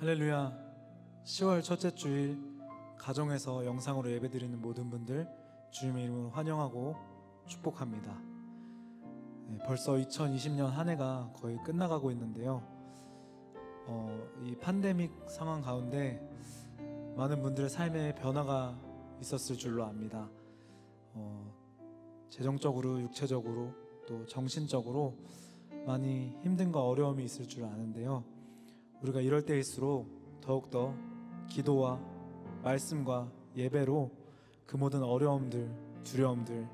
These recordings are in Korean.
할렐루야. 10월 첫째 주일 가정에서 영상으로 예배드리는 모든 분들 주님의 이름으로 환영하고 축복합니다. 벌써 2020년 한 해가 거의 끝나가고 있는데요. 이 팬데믹 상황 가운데 많은 분들의 삶에 변화가 있었을 줄로 압니다. 재정적으로, 육체적으로, 또 정신적으로 많이 힘듦과 어려움이 있을 줄 아는데요. 우리가 이럴 때일수록 더욱더 기도와 말씀과 예배로 그 모든 어려움들, 두려움들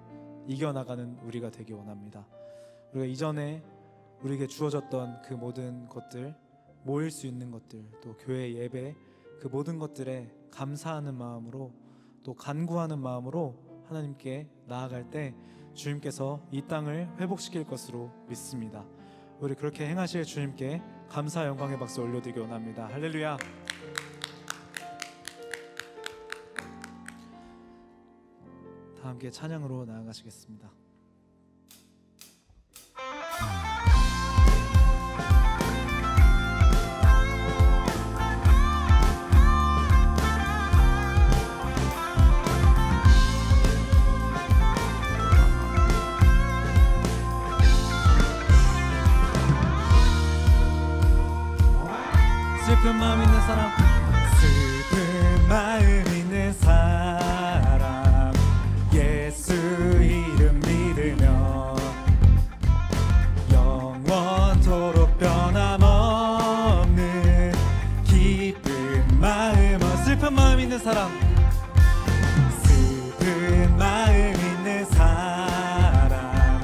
이겨나가는 우리가 되기 원합니다. 우리가 이전에 우리에게 주어졌던 그 모든 것들, 모일 수 있는 것들, 또 교회 예배, 그 모든 것들에 감사하는 마음으로, 또 간구하는 마음으로 하나님께 나아갈 때 주님께서 이 땅을 회복시킬 것으로 믿습니다. 우리 그렇게 행하실 주님께 감사 영광의 박수 올려드리기 원합니다. 할렐루야. 다 함께 찬양으로 나아가시겠습니다. 슬픈 마음 있는 사람, 슬픈 마음 있는 사람, 예수 이름 믿으며 영원토록 변함없는 기쁜 마음. 슬픈 마음 있는 사람, 슬픈 마음 있는 사람,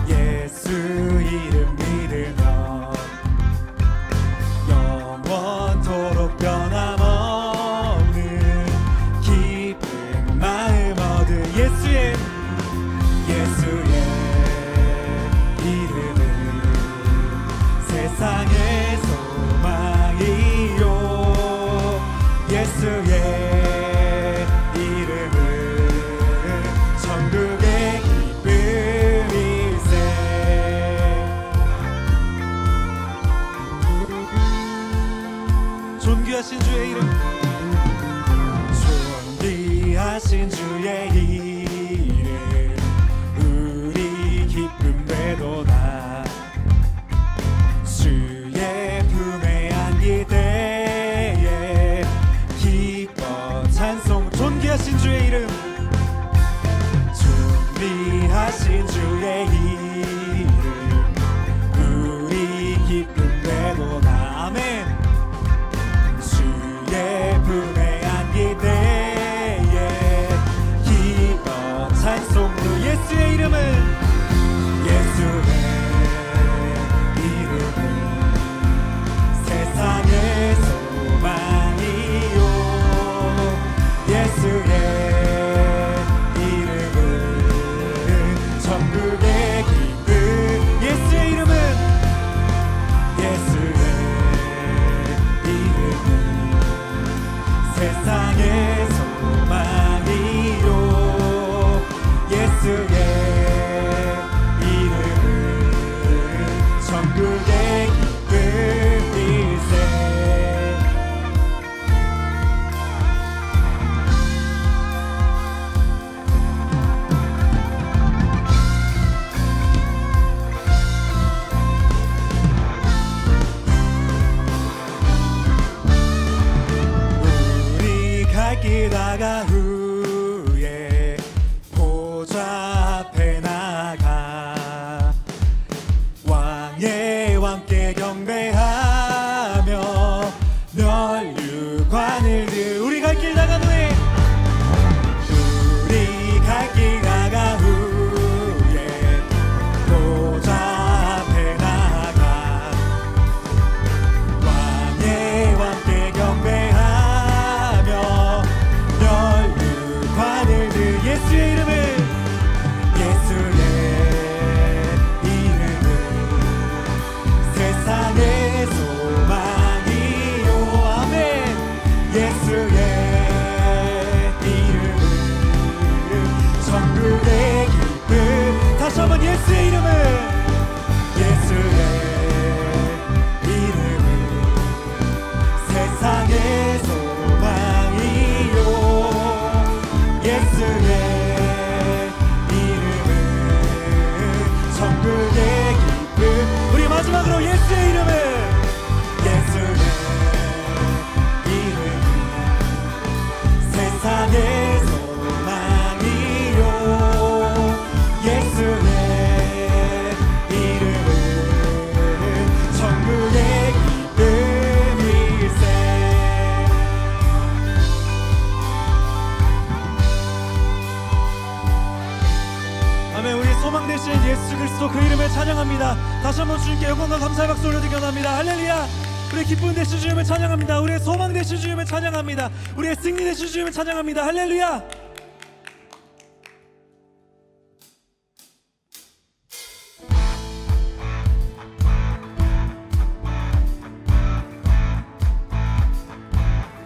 예수 이름 믿으며 영원토록 변함없는 기쁜 마음 얻은 예수의 이름은 세상의 소망이요, 예수의 이름은 천국의 기쁨일세. 존귀하신 주의 이름, 존귀하신 주의 이름, 우리 기쁨 되도다. 주의 품에 안길 때에 기뻐 찬송. 존귀하신 주의 이름, 존귀하신 주의 이름, 우리 기쁨 되도다. 아멘. 품에 안길 때에 기뻐 찬송. 그 예수의 이름은 세상의 소망이요, 예수의 이름은 천국의 기쁨. 예수의 이름은 세상의 소망이요, 예수의 이름은 천국의 기쁨일세. 길 다가 후에 보좌 앞에 나가 왕의 왕께 경배하며 면류관을 들. 우리 갈 길 나간 후에, 우리 갈 길 나가 후에 보좌 앞에 나가 왕의 왕께 경배하며 예수의 이름은 세상의 소망이요. 아멘. 예수의 이름은 천국의 기쁨. 다시 한번 예수의 이름은 세상 소망 되신 예수 그리스도 그 이름을 찬양합니다. 다시 한번 주님께 영광과 감사의 박수 올려드리기 원합니다. 할렐루야. 우리의 기쁨 되신 주님을 찬양합니다. 우리의 소망 되신 주님을 찬양합니다. 우리의 승리 되신 주님을 찬양합니다. 할렐루야.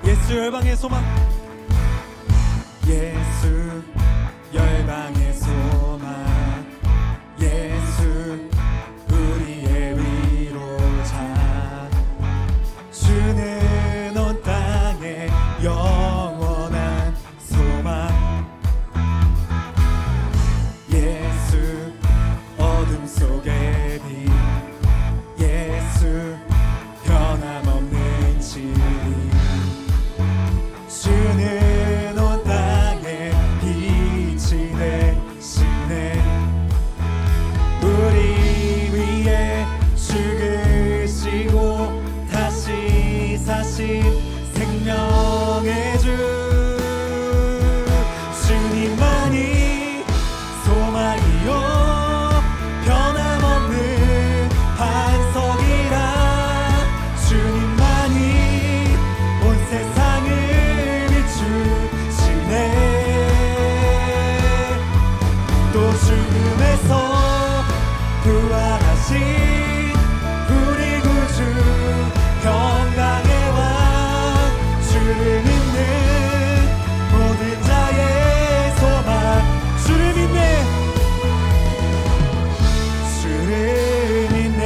예수 열방의 소망, 예수 열방의 소망, 예수 우리의 위로자, 주는 온 땅에 영원한 소망, 예수 어둠 속의 빛, 예수 변함없는 진리, 주는 온 땅에 빛이 되시네. 우리 위에 죽으시고 다시 사신 생명의 주, 주님만이 소망이요 변함없는 반석이라. 주님만이 온 세상을 또 죽음에서 부활하신 우리 구주 평강의 왕, 주를 믿는 모든 자의 소망, 주를 믿네, 주를 믿네.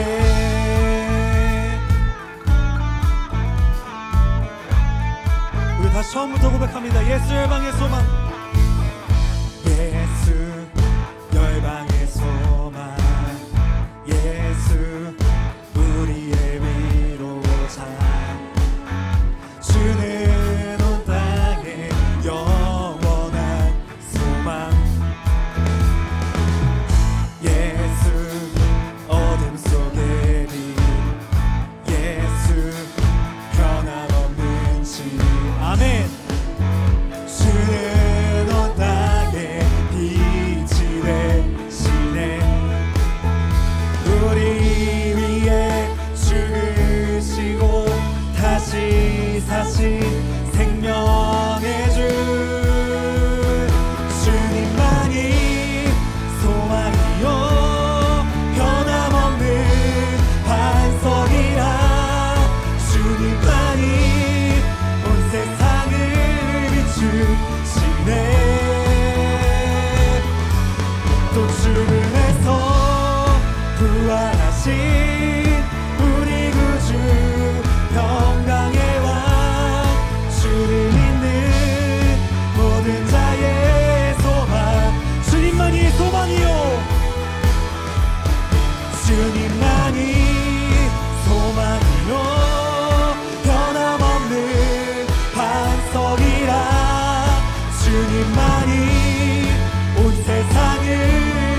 우리 다시 처음부터 고백합니다. 예수 열방의 소망, 예수 열방의 소망, 예수 우리의 위로자, 주는 온 땅에 영원한 소망, 예수 어둠 속의 빛, 예수 변함없는 진. 아멘. 주는 온 땅에 빛이 되시네. 우리 위에 죽으시고 다시 사신 생명의 주, 주님만이 소망이요 변함없는 반석이라. 주님만이 온 세상을 비추시네. 또 죽음에서 부활하신 우리 구주 평강의 왕, 주를 믿는 모든 자의 소망, 주님만이 소망이요, 주님만이 소망이요 변함없는 반석이라. 주님만이 온 세상을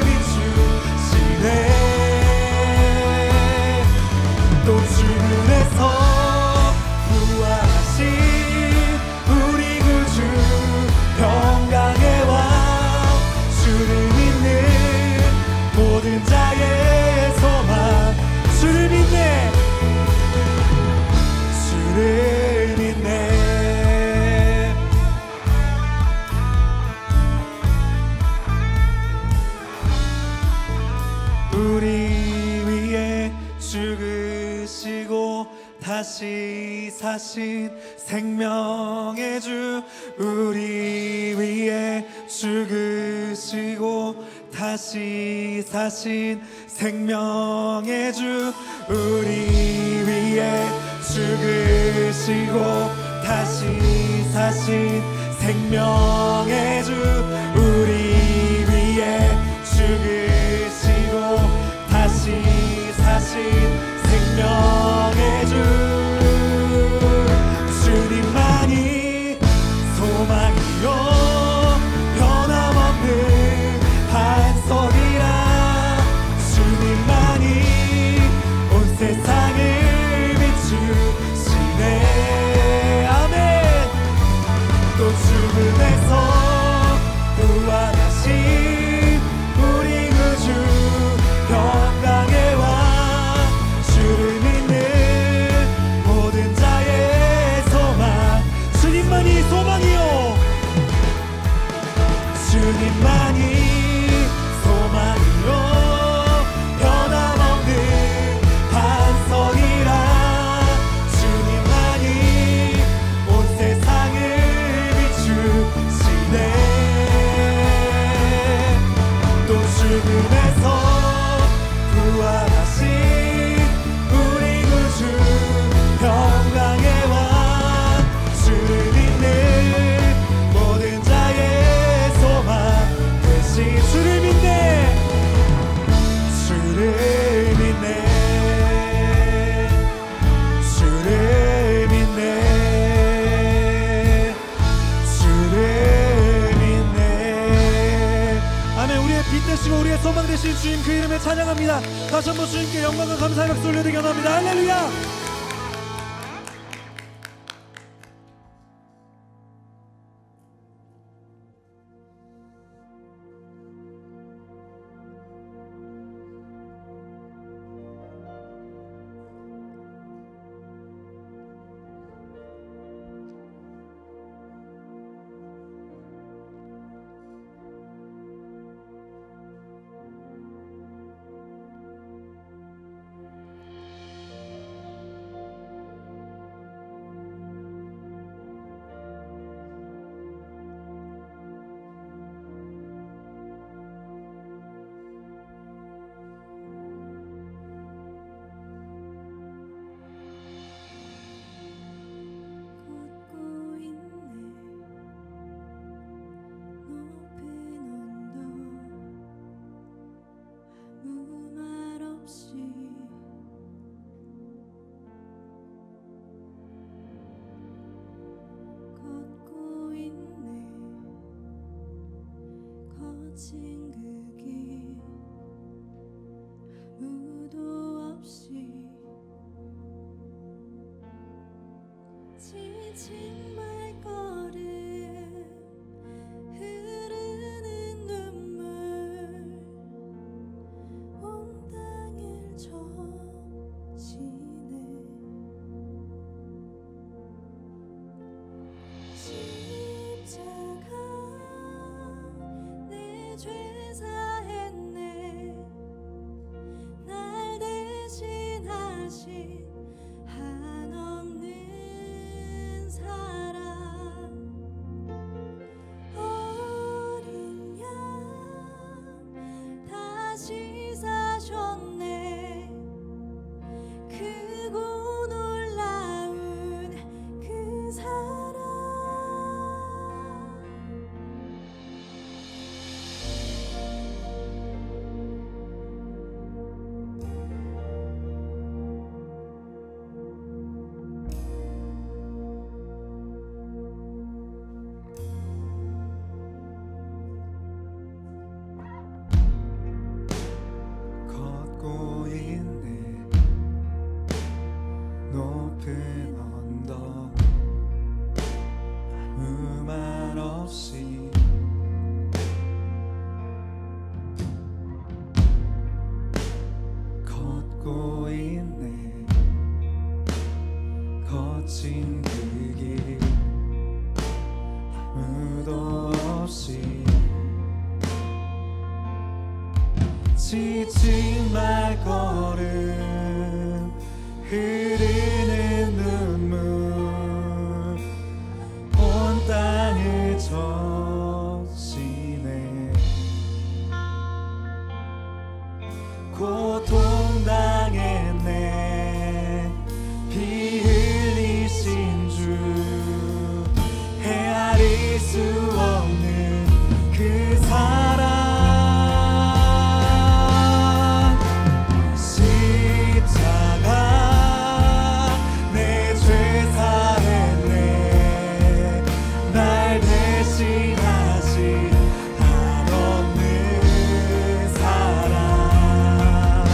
비추시네. 또 죽음에서 부활하신 우리 구주 평강의 왕, 주를 믿는 모든 자의 소망, 주를 믿네, 주를 믿네. 우리 위에 죽으시고 다시 사신 생명의 주, 우리 위에 죽으시고 다시 사신 생명의 주, 우리 위에 죽으시고 다시 사신 생명의 주, 우리 위에 죽으시고 다시 사신 생명의 주, 주님만이 소망이요 변함없는 반석이라. 주님만이 온 세상을 비추시네. 아멘. 또 죽음에서 주를 믿네. 주를 믿네. 주를 믿네. 주를 믿네. 아멘. 우리의 빛 되시고 우리의 소망 되신 주님 그 이름에 찬양합니다. 다시 한번 주님께 영광과 감사의 박수 올려드리기 원합니다. 할렐루야. 거친 그 길 아무도 없이 지친 발걸음 흐르는 눈물 온 땅을 적시네. 십자가 죄 사했네. 날 대신하신 한없는 사랑. 어린 양 다시 사셨네. 크고 놀라운 그 사랑. 걷고 있네. 높은 언덕 아무 말 없이 걷고 있네. 거친 그 길 아무도 없이 지친 발걸음 흐르는 눈물 온 땅을 적시네. 고통당했네. 피 흘리신 주 헤아릴 수 없는 그 사랑. 대신하신 한없는 사랑.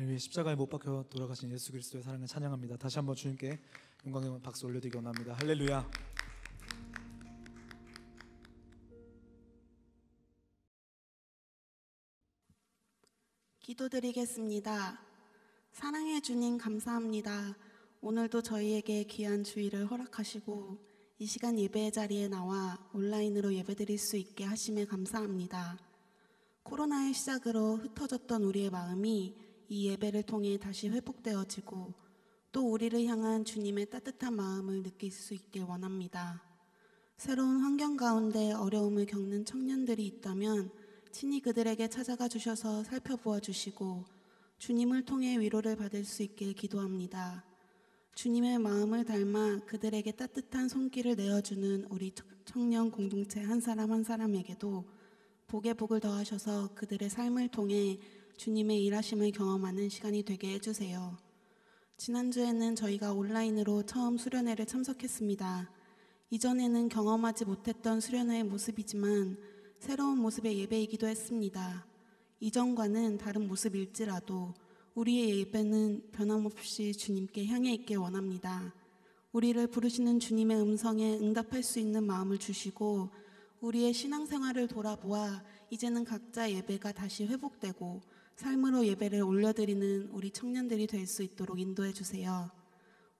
위해 십자가에 못 박혀 돌아가신 예수 그리스도의 사랑을 찬양합니다. 다시 한번 주님께 영광의 박수 올려드리기 원합니다. 할렐루야. 기도드리겠습니다. 사랑해 주님 감사합니다. 오늘도 저희에게 귀한 주일을 허락하시고 이 시간 예배의 자리에 나와 온라인으로 예배드릴 수 있게 하심에 감사합니다. 코로나의 시작으로 흩어졌던 우리의 마음이 이 예배를 통해 다시 회복되어지고 또 우리를 향한 주님의 따뜻한 마음을 느낄 수 있길 원합니다. 새로운 환경 가운데 어려움을 겪는 청년들이 있다면 친히 그들에게 찾아가 주셔서 살펴보아 주시고 주님을 통해 위로를 받을 수 있길 기도합니다. 주님의 마음을 닮아 그들에게 따뜻한 손길을 내어주는 우리 청년 공동체 한 사람 한 사람에게도 복에 복을 더하셔서 그들의 삶을 통해 주님의 일하심을 경험하는 시간이 되게 해주세요. 지난주에는 저희가 온라인으로 처음 수련회를 참석했습니다. 이전에는 경험하지 못했던 수련회의 모습이지만 새로운 모습의 예배이기도 했습니다. 이전과는 다른 모습일지라도 우리의 예배는 변함없이 주님께 향해 있길 원합니다. 우리를 부르시는 주님의 음성에 응답할 수 있는 마음을 주시고 우리의 신앙생활을 돌아보아 이제는 각자 예배가 다시 회복되고 삶으로 예배를 올려드리는 우리 청년들이 될 수 있도록 인도해 주세요.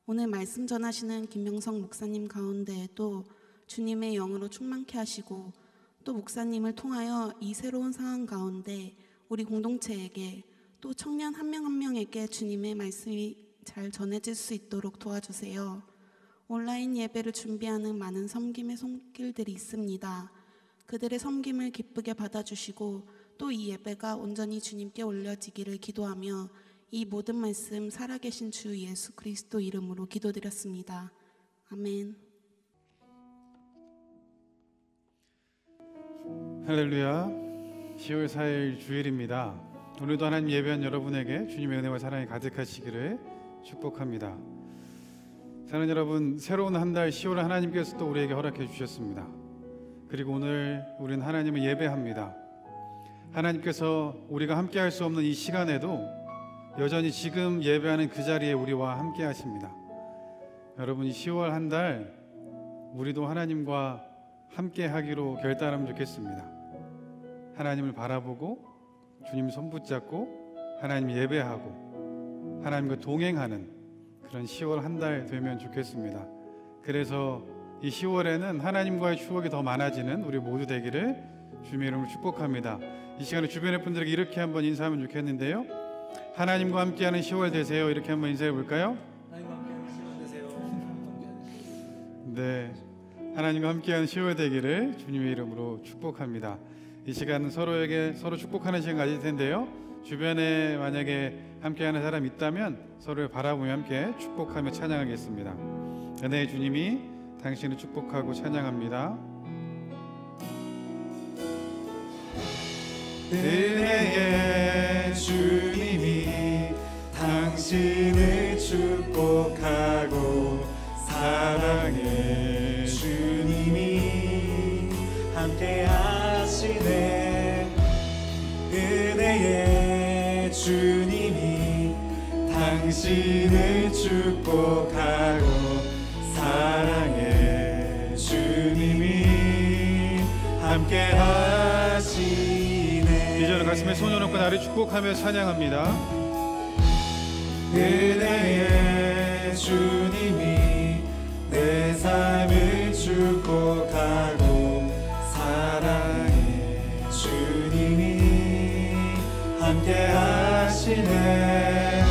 오늘 말씀 전하시는 김명성 목사님 가운데에도 주님의 영으로 충만케 하시고 또 목사님을 통하여 이 새로운 상황 가운데 우리 공동체에게 또 청년 한 명 한 명에게 주님의 말씀이 잘 전해질 수 있도록 도와주세요. 온라인 예배를 준비하는 많은 섬김의 손길들이 있습니다. 그들의 섬김을 기쁘게 받아주시고 또 이 예배가 온전히 주님께 올려지기를 기도하며 이 모든 말씀 살아계신 주 예수 그리스도 이름으로 기도드렸습니다. 아멘. 할렐루야. 10월 4일 주일입니다. 오늘도 하나님 예배한 여러분에게 주님의 은혜와 사랑이 가득하시기를 축복합니다. 사랑하는 여러분, 새로운 한 달 10월 하나님께서 또 우리에게 허락해 주셨습니다. 그리고 오늘 우리는 하나님을 예배합니다. 하나님께서 우리가 함께 할 수 없는 이 시간에도 여전히 지금 예배하는 그 자리에 우리와 함께 하십니다. 여러분, 이 10월 한 달 우리도 하나님과 함께 하기로 결단하면 좋겠습니다. 하나님을 바라보고 주님 손 붙잡고 하나님 예배하고 하나님과 동행하는 그런 10월 한 달 되면 좋겠습니다. 그래서 이 10월에는 하나님과의 추억이 더 많아지는 우리 모두 되기를 주님의 이름으로 축복합니다. 이 시간에 주변의 분들에게 이렇게 한번 인사하면 좋겠는데요. 하나님과 함께하는 10월 되세요. 이렇게 한번 인사해 볼까요? 하나님과 함께하는 10월 되세요. 네, 하나님과 함께하는 10월 되기를 주님의 이름으로 축복합니다. 이 시간은 서로에게 서로 축복하는 시간 가질 텐데요. 주변에 만약에 함께하는 사람이 있다면 서로를 바라보며 함께 축복하며 찬양하겠습니다. 은혜의 주님이 당신을 축복하고 찬양합니다. 은혜의 주님이 당신을 축복하고 사랑의 주님이 함께 하시네. 은혜의 주님이 당신을 축복하고 사랑의 주님이 함께 하시네. 이제는 가슴에 손을 얹고 나를 축복하며 찬양합니다. 은혜의 주님이 내 삶을 축복하고 사랑의 주님이 함께 하시네.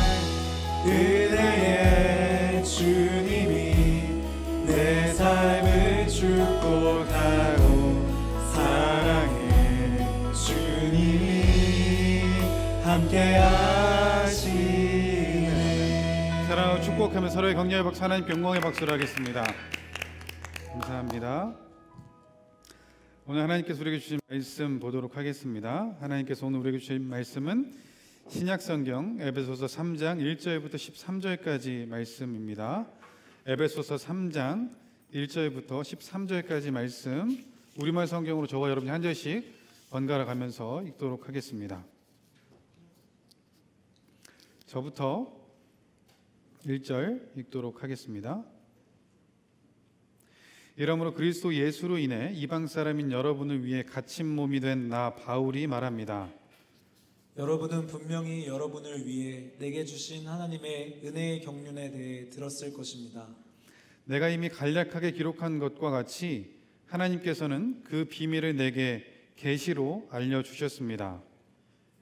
은혜의 주님이 내 삶을 축복하고 사랑의 주님이 함께 하시네. 사랑하고 축복하며 서로의 격려의 박수, 하나님 영광의 박수를 하겠습니다. 감사합니다. 오늘 하나님께서 우리에게 주신 말씀 보도록 하겠습니다. 하나님께서 오늘 우리에게 주신 말씀은 신약성경 에베소서 3장 1절부터 13절까지 말씀입니다. 에베소서 3장 1절부터 13절까지 말씀, 우리말 성경으로 저와 여러분이 한 절씩 번갈아 가면서 읽도록 하겠습니다. 저부터 1절 읽도록 하겠습니다. 이러므로 그리스도 예수로 인해 이방 사람인 여러분을 위해 갇힌 몸이 된 나 바울이 말합니다. 여러분은 분명히 여러분을 위해 내게 주신 하나님의 은혜의 경륜에 대해 들었을 것입니다. 내가 이미 간략하게 기록한 것과 같이 하나님께서는 그 비밀을 내게 계시로 알려주셨습니다.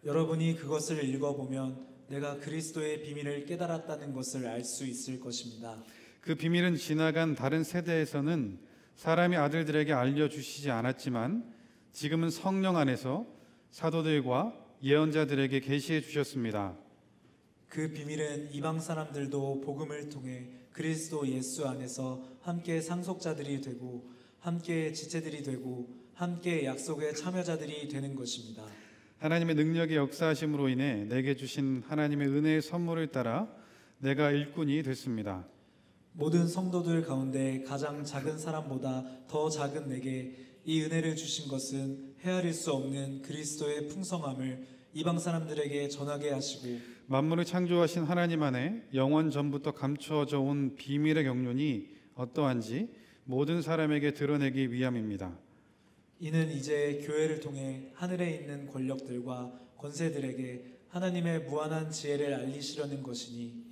여러분이 그것을 읽어보면 내가 그리스도의 비밀을 깨달았다는 것을 알 수 있을 것입니다. 그 비밀은 지나간 다른 세대에서는 사람이 아들들에게 알려주시지 않았지만 지금은 성령 안에서 사도들과 예언자들에게 계시해 주셨습니다. 그 비밀은 이방 사람들도 복음을 통해 그리스도 예수 안에서 함께 상속자들이 되고 함께 지체들이 되고 함께 약속의 참여자들이 되는 것입니다. 하나님의 능력의 역사하심으로 인해 내게 주신 하나님의 은혜의 선물을 따라 내가 일꾼이 됐습니다. 모든 성도들 가운데 가장 작은 사람보다 더 작은 내게 이 은혜를 주신 것은 헤아릴 수 없는 그리스도의 풍성함을 이방 사람들에게 전하게 하시고 만물을 창조하신 하나님 안에 영원 전부터 감추어져 온 비밀의 경륜이 어떠한지 모든 사람에게 드러내기 위함입니다. 이는 이제 교회를 통해 하늘에 있는 권력들과 권세들에게 하나님의 무한한 지혜를 알리시려는 것이니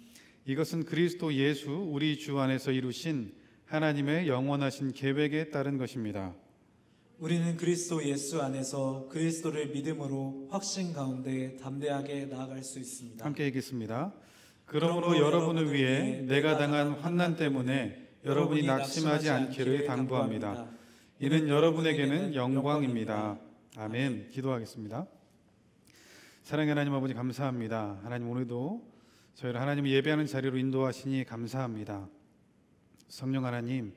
이것은 그리스도 예수 우리 주 안에서 이루신 하나님의 영원하신 계획에 따른 것입니다. 우리는 그리스도 예수 안에서 그리스도를 믿음으로 확신 가운데 담대하게 나아갈 수 있습니다. 함께 읽겠습니다. 그러므로 여러분을 위해 내가 당한 환난 때문에 여러분이 낙심하지 않기를 당부합니다. 이는 여러분에게는 영광입니다. 아멘. 기도하겠습니다. 사랑의 하나님 아버지 감사합니다. 하나님 오늘도 저희를 하나님 예배하는 자리로 인도하시니 감사합니다. 성령 하나님,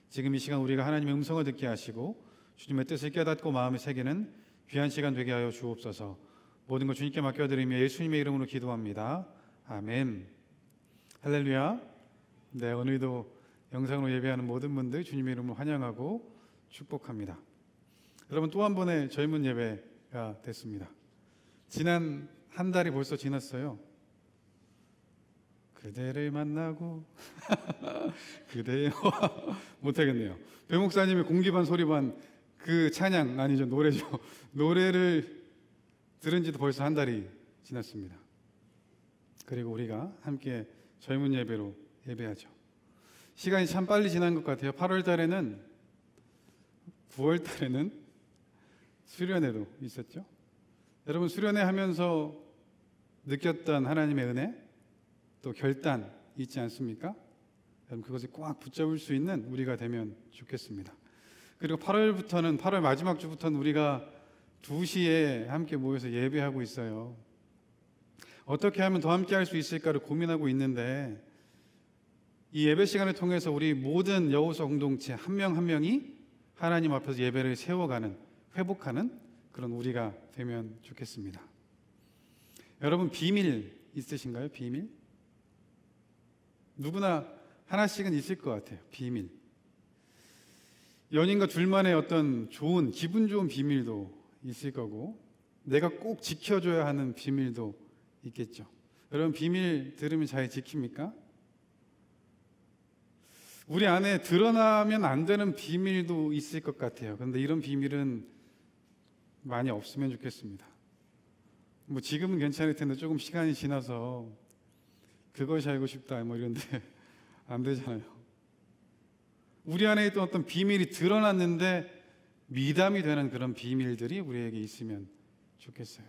지금 이 시간 우리가 하나님의 음성을 듣게 하시고 주님의 뜻을 깨닫고 마음에 새기는 귀한 시간 되게 하여 주옵소서. 모든 것 주님께 맡겨드리며 예수님의 이름으로 기도합니다. 아멘. 할렐루야. 네, 오늘도 영상으로 예배하는 모든 분들 주님의 이름으로 환영하고 축복합니다. 여러분, 또 한 번의 젊은 예배가 됐습니다. 지난 한 달이 벌써 지났어요. 그대를 만나고 그대여 못하겠네요. 배 목사님의 공기반 소리반 그 찬양 아니죠, 노래죠. 노래를 들은 지도 벌써 한 달이 지났습니다. 그리고 우리가 함께 젊은 예배로 예배하죠. 시간이 참 빨리 지난 것 같아요. 8월 달에는 9월 달에는 수련회도 있었죠. 여러분, 수련회 하면서 느꼈던 하나님의 은혜 또 결단 있지 않습니까? 여러분, 그것을 꽉 붙잡을 수 있는 우리가 되면 좋겠습니다. 그리고 8월 마지막 주부터는 우리가 2시에 함께 모여서 예배하고 있어요. 어떻게 하면 더 함께 할 수 있을까를 고민하고 있는데 이 예배 시간을 통해서 우리 모든 여호수 공동체 한 명 한 명이 하나님 앞에서 예배를 세워가는, 회복하는 그런 우리가 되면 좋겠습니다. 여러분, 비밀 있으신가요? 비밀? 누구나 하나씩은 있을 것 같아요. 비밀. 연인과 둘만의 어떤 좋은, 기분 좋은 비밀도 있을 거고 내가 꼭 지켜줘야 하는 비밀도 있겠죠. 여러분, 비밀 들으면 잘 지킵니까? 우리 안에 드러나면 안 되는 비밀도 있을 것 같아요. 그런데 이런 비밀은 많이 없으면 좋겠습니다. 뭐 지금은 괜찮을 텐데 조금 시간이 지나서 그것이 알고 싶다 뭐 이런데 안 되잖아요. 우리 안에 있던 어떤 비밀이 드러났는데 미담이 되는 그런 비밀들이 우리에게 있으면 좋겠어요.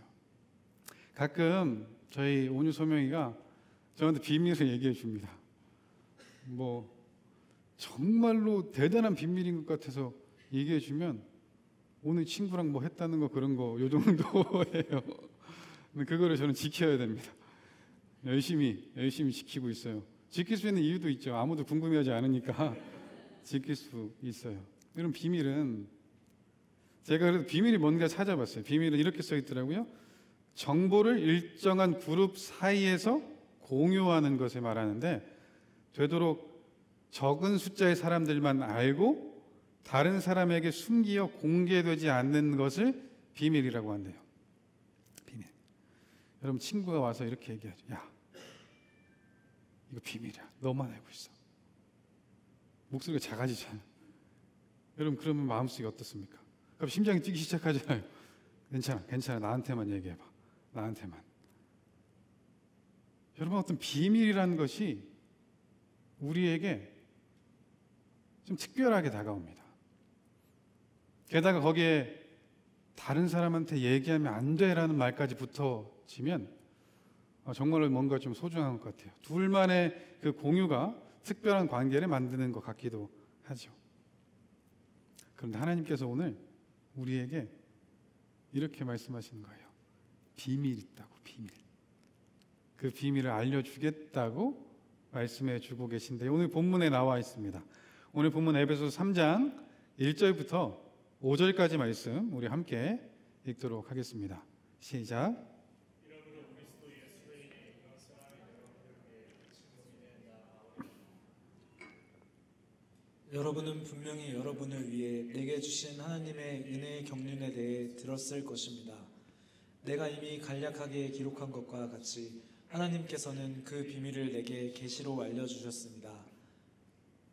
가끔 저희 온유 소명이가 저한테 비밀을 얘기해 줍니다. 뭐 정말로 대단한 비밀인 것 같아서 얘기해 주면 오늘 친구랑 뭐 했다는 거 그런 거 요 정도예요. 근데 그거를 저는 지켜야 됩니다. 열심히 지키고 있어요. 지킬 수 있는 이유도 있죠. 아무도 궁금해하지 않으니까 지킬 수 있어요. 이런 비밀은 제가 그래도 비밀이 뭔가 찾아봤어요. 비밀은 이렇게 써 있더라고요. 정보를 일정한 그룹 사이에서 공유하는 것을 말하는데 되도록 적은 숫자의 사람들만 알고 다른 사람에게 숨기어 공개되지 않는 것을 비밀이라고 한대요. 비밀. 여러분, 친구가 와서 이렇게 얘기하죠. 야, 이거 비밀이야. 너만 알고 있어. 목소리가 작아지잖아요. 여러분 그러면 마음속이 어떻습니까? 그럼 심장이 뛰기 시작하잖아요. 괜찮아. 나한테만 얘기해봐. 나한테만. 여러분 어떤 비밀이라는 것이 우리에게 좀 특별하게 다가옵니다. 게다가 거기에 다른 사람한테 얘기하면 안 돼라는 말까지 붙어지면 정말로 뭔가 좀 소중한 것 같아요. 둘만의 그 공유가 특별한 관계를 만드는 것 같기도 하죠. 그런데 하나님께서 오늘 우리에게 이렇게 말씀하시는 거예요. 비밀 있다고, 비밀. 그 비밀을 알려주겠다고 말씀해 주고 계신데 오늘 본문에 나와 있습니다. 오늘 본문 에베소서 3장 1절부터 5절까지 말씀 우리 함께 읽도록 하겠습니다. 시작. 여러분은 분명히 여러분을 위해 내게 주신 하나님의 은혜의 경륜에 대해 들었을 것입니다. 내가 이미 간략하게 기록한 것과 같이 하나님께서는 그 비밀을 내게 계시로 알려주셨습니다.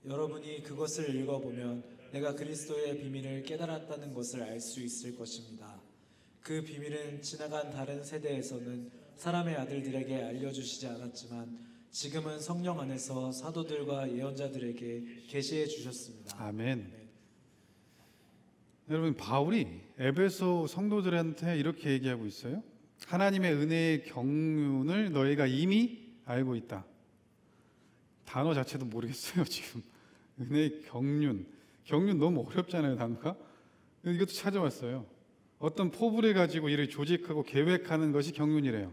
여러분이 그것을 읽어보면 내가 그리스도의 비밀을 깨달았다는 것을 알 수 있을 것입니다. 그 비밀은 지나간 다른 세대에서는 사람의 아들들에게 알려주시지 않았지만 지금은 성령 안에서 사도들과 예언자들에게 계시해 주셨습니다. 아멘. 여러분 바울이 에베소 성도들한테 이렇게 얘기하고 있어요. 하나님의 은혜의 경륜을 너희가 이미 알고 있다. 단어 자체도 모르겠어요 지금. 은혜의 경륜 너무 어렵잖아요 단어가. 이것도 찾아왔어요. 어떤 포부를 가지고 일을 조직하고 계획하는 것이 경륜이래요.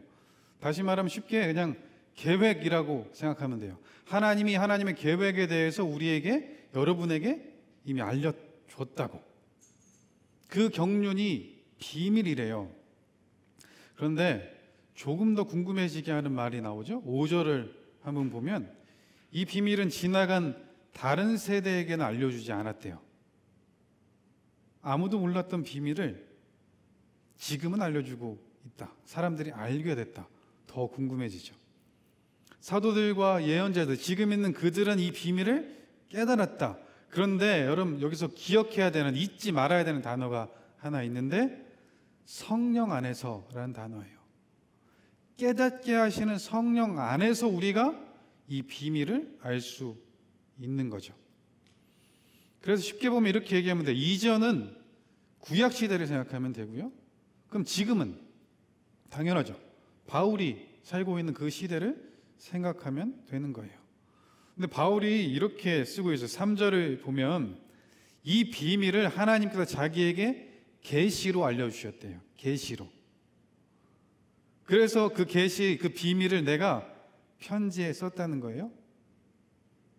다시 말하면 쉽게 그냥 계획이라고 생각하면 돼요. 하나님이 하나님의 계획에 대해서 우리에게 여러분에게 이미 알려줬다고. 그 경륜이 비밀이래요. 그런데 조금 더 궁금해지게 하는 말이 나오죠. 5절을 한번 보면 이 비밀은 지나간 다른 세대에게는 알려주지 않았대요. 아무도 몰랐던 비밀을 지금은 알려주고 있다. 사람들이 알게 됐다. 더 궁금해지죠. 사도들과 예언자들, 지금 있는 그들은 이 비밀을 깨달았다. 그런데 여러분 여기서 기억해야 되는, 잊지 말아야 되는 단어가 하나 있는데 성령 안에서라는 단어예요. 깨닫게 하시는 성령 안에서 우리가 이 비밀을 알 수 있는 거죠. 그래서 쉽게 보면 이렇게 얘기하면 돼요. 이전은 구약 시대를 생각하면 되고요. 그럼 지금은 당연하죠. 바울이 살고 있는 그 시대를 생각하면 되는 거예요. 근데 바울이 이렇게 쓰고 있어요. 3절을 보면 이 비밀을 하나님께서 자기에게 계시로 알려주셨대요. 계시로. 그래서 그 계시, 그 비밀을 내가 편지에 썼다는 거예요.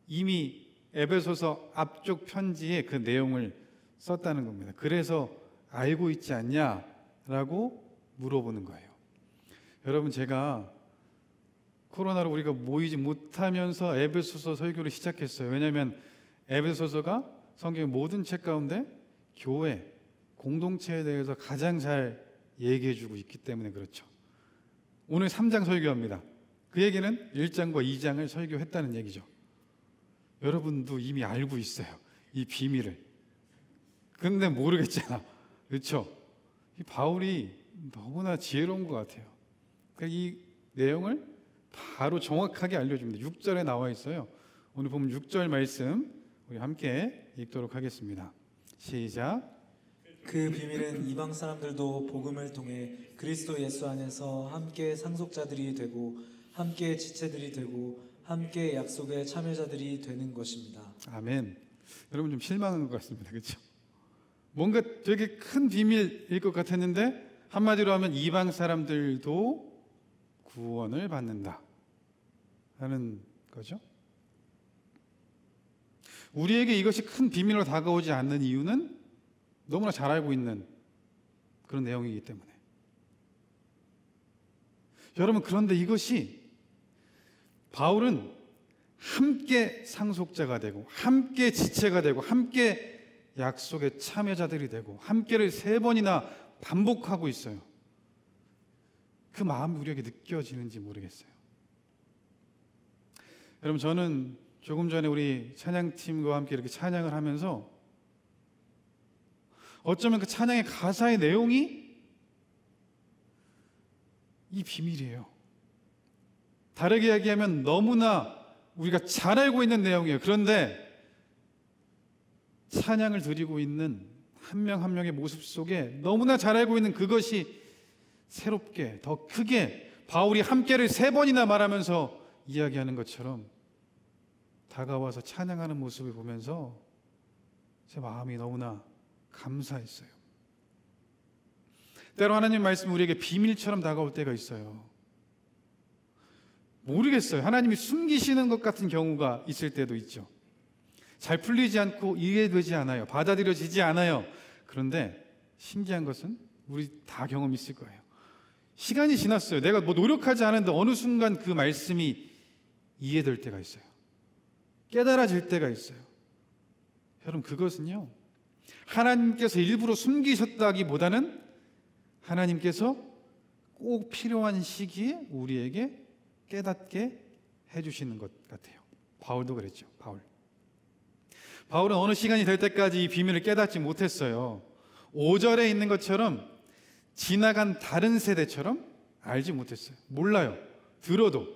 이미 에베소서 앞쪽 편지에 그 내용을 썼다는 겁니다. 그래서 알고 있지 않냐라고 물어보는 거예요. 여러분 제가 코로나로 우리가 모이지 못하면서 에베소서 설교를 시작했어요. 왜냐하면 에베소서가 성경의 모든 책 가운데 교회, 공동체에 대해서 가장 잘 얘기해주고 있기 때문에 그렇죠. 오늘 3장 설교합니다. 그 얘기는 1장과 2장을 설교했다는 얘기죠. 여러분도 이미 알고 있어요. 이 비밀을. 근데 모르겠잖아. 그렇죠? 이 바울이 너무나 지혜로운 것 같아요. 그러니까 이 내용을 바로 정확하게 알려줍니다. 6절에 나와 있어요. 오늘 보면 6절 말씀 우리 함께 읽도록 하겠습니다. 시작. 그 비밀은 이방 사람들도 복음을 통해 그리스도 예수 안에서 함께 상속자들이 되고 함께 지체들이 되고 함께 약속의 참여자들이 되는 것입니다. 아멘. 여러분 좀 실망한 것 같습니다. 그렇죠? 뭔가 되게 큰 비밀일 것 같았는데 한마디로 하면 이방 사람들도 구원을 받는다 하는 거죠. 우리에게 이것이 큰 비밀로 다가오지 않는 이유는 너무나 잘 알고 있는 그런 내용이기 때문에. 여러분 그런데 이것이 바울은 함께 상속자가 되고 함께 지체가 되고 함께 약속의 참여자들이 되고 함께를 3번이나 반복하고 있어요. 그 마음이 우리에게 느껴지는지 모르겠어요. 여러분, 저는 조금 전에 우리 찬양팀과 함께 이렇게 찬양을 하면서 어쩌면 그 찬양의 가사의 내용이 이 비밀이에요. 다르게 이야기하면 너무나 우리가 잘 알고 있는 내용이에요. 그런데 찬양을 드리고 있는 한 명 한 명의 모습 속에 너무나 잘 알고 있는 그것이 새롭게 더 크게 바울이 함께를 3번이나 말하면서 이야기하는 것처럼 다가와서 찬양하는 모습을 보면서 제 마음이 너무나 감사했어요. 때로 하나님 말씀이 우리에게 비밀처럼 다가올 때가 있어요. 모르겠어요. 하나님이 숨기시는 것 같은 경우가 있을 때도 있죠. 잘 풀리지 않고 이해되지 않아요. 받아들여지지 않아요. 그런데 신기한 것은 우리 다 경험 있을 거예요. 시간이 지났어요. 내가 뭐 노력하지 않았는데 어느 순간 그 말씀이 이해될 때가 있어요. 깨달아질 때가 있어요. 여러분, 그것은요, 하나님께서 일부러 숨기셨다기보다는 하나님께서 꼭 필요한 시기에 우리에게 깨닫게 해주시는 것 같아요. 바울도 그랬죠. 바울은 어느 시간이 될 때까지 이 비밀을 깨닫지 못했어요. 5절에 있는 것처럼 지나간 다른 세대처럼 알지 못했어요. 몰라요. 들어도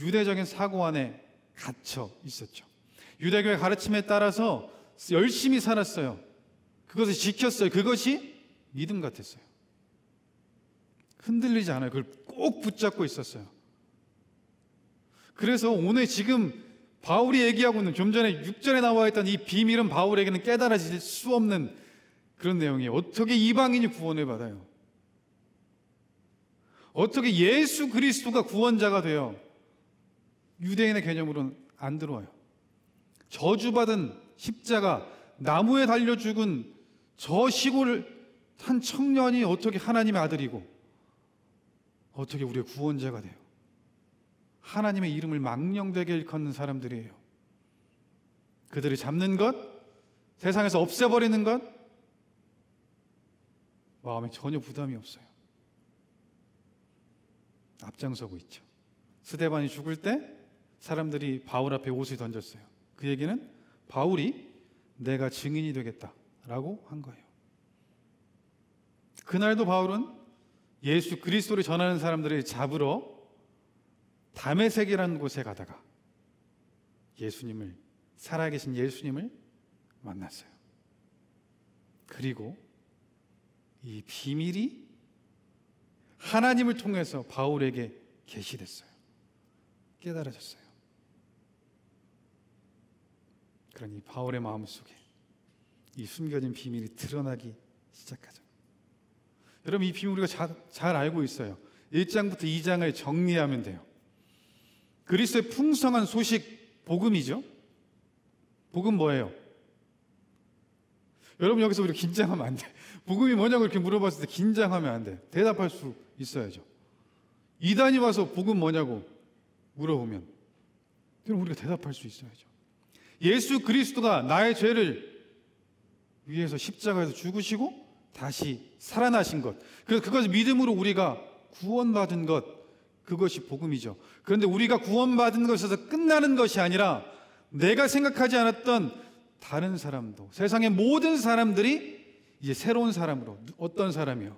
유대적인 사고 안에 갇혀 있었죠. 유대교의 가르침에 따라서 열심히 살았어요. 그것을 지켰어요. 그것이 믿음 같았어요. 흔들리지 않아요. 그걸 꼭 붙잡고 있었어요. 그래서 오늘 지금 바울이 얘기하고 있는, 좀 전에 6절에 나와 있던 이 비밀은 바울에게는 깨달아질 수 없는 그런 내용이에요. 어떻게 이방인이 구원을 받아요? 어떻게 예수 그리스도가 구원자가 돼요? 유대인의 개념으로는 안 들어와요. 저주받은 십자가, 나무에 달려 죽은 저 시골 한 청년이 어떻게 하나님의 아들이고 어떻게 우리의 구원자가 돼요? 하나님의 이름을 망령되게 일컫는 사람들이에요. 그들을 잡는 것, 세상에서 없애버리는 것, 마음에 전혀 부담이 없어요. 앞장서고 있죠. 스데반이 죽을 때 사람들이 바울 앞에 옷을 던졌어요. 그 얘기는 바울이 내가 증인이 되겠다라고 한 거예요. 그날도 바울은 예수 그리스도를 전하는 사람들을 잡으러 다메섹이라는 곳에 가다가 살아계신 예수님을 만났어요. 그리고 이 비밀이 하나님을 통해서 바울에게 계시됐어요. 깨달아졌어요. 그러니 바울의 마음속에 이 숨겨진 비밀이 드러나기 시작하죠. 여러분, 이 비밀 우리가 잘 알고 있어요. 1장부터 2장을 정리하면 돼요. 그리스도의 풍성한 소식, 복음이죠. 복음 뭐예요? 여러분, 여기서 우리 긴장하면 안 돼. 복음이 뭐냐고 이렇게 물어봤을 때 긴장하면 안 돼. 대답할 수 있어야죠. 이단이 와서 복음 뭐냐고 물어보면 우리가 대답할 수 있어야죠. 예수 그리스도가 나의 죄를 위해서 십자가에서 죽으시고 다시 살아나신 것, 그래서 그것을 믿음으로 우리가 구원받은 것, 그것이 복음이죠. 그런데 우리가 구원받은 것에서 끝나는 것이 아니라 내가 생각하지 않았던 다른 사람도, 세상의 모든 사람들이 이제 새로운 사람으로, 어떤 사람이요?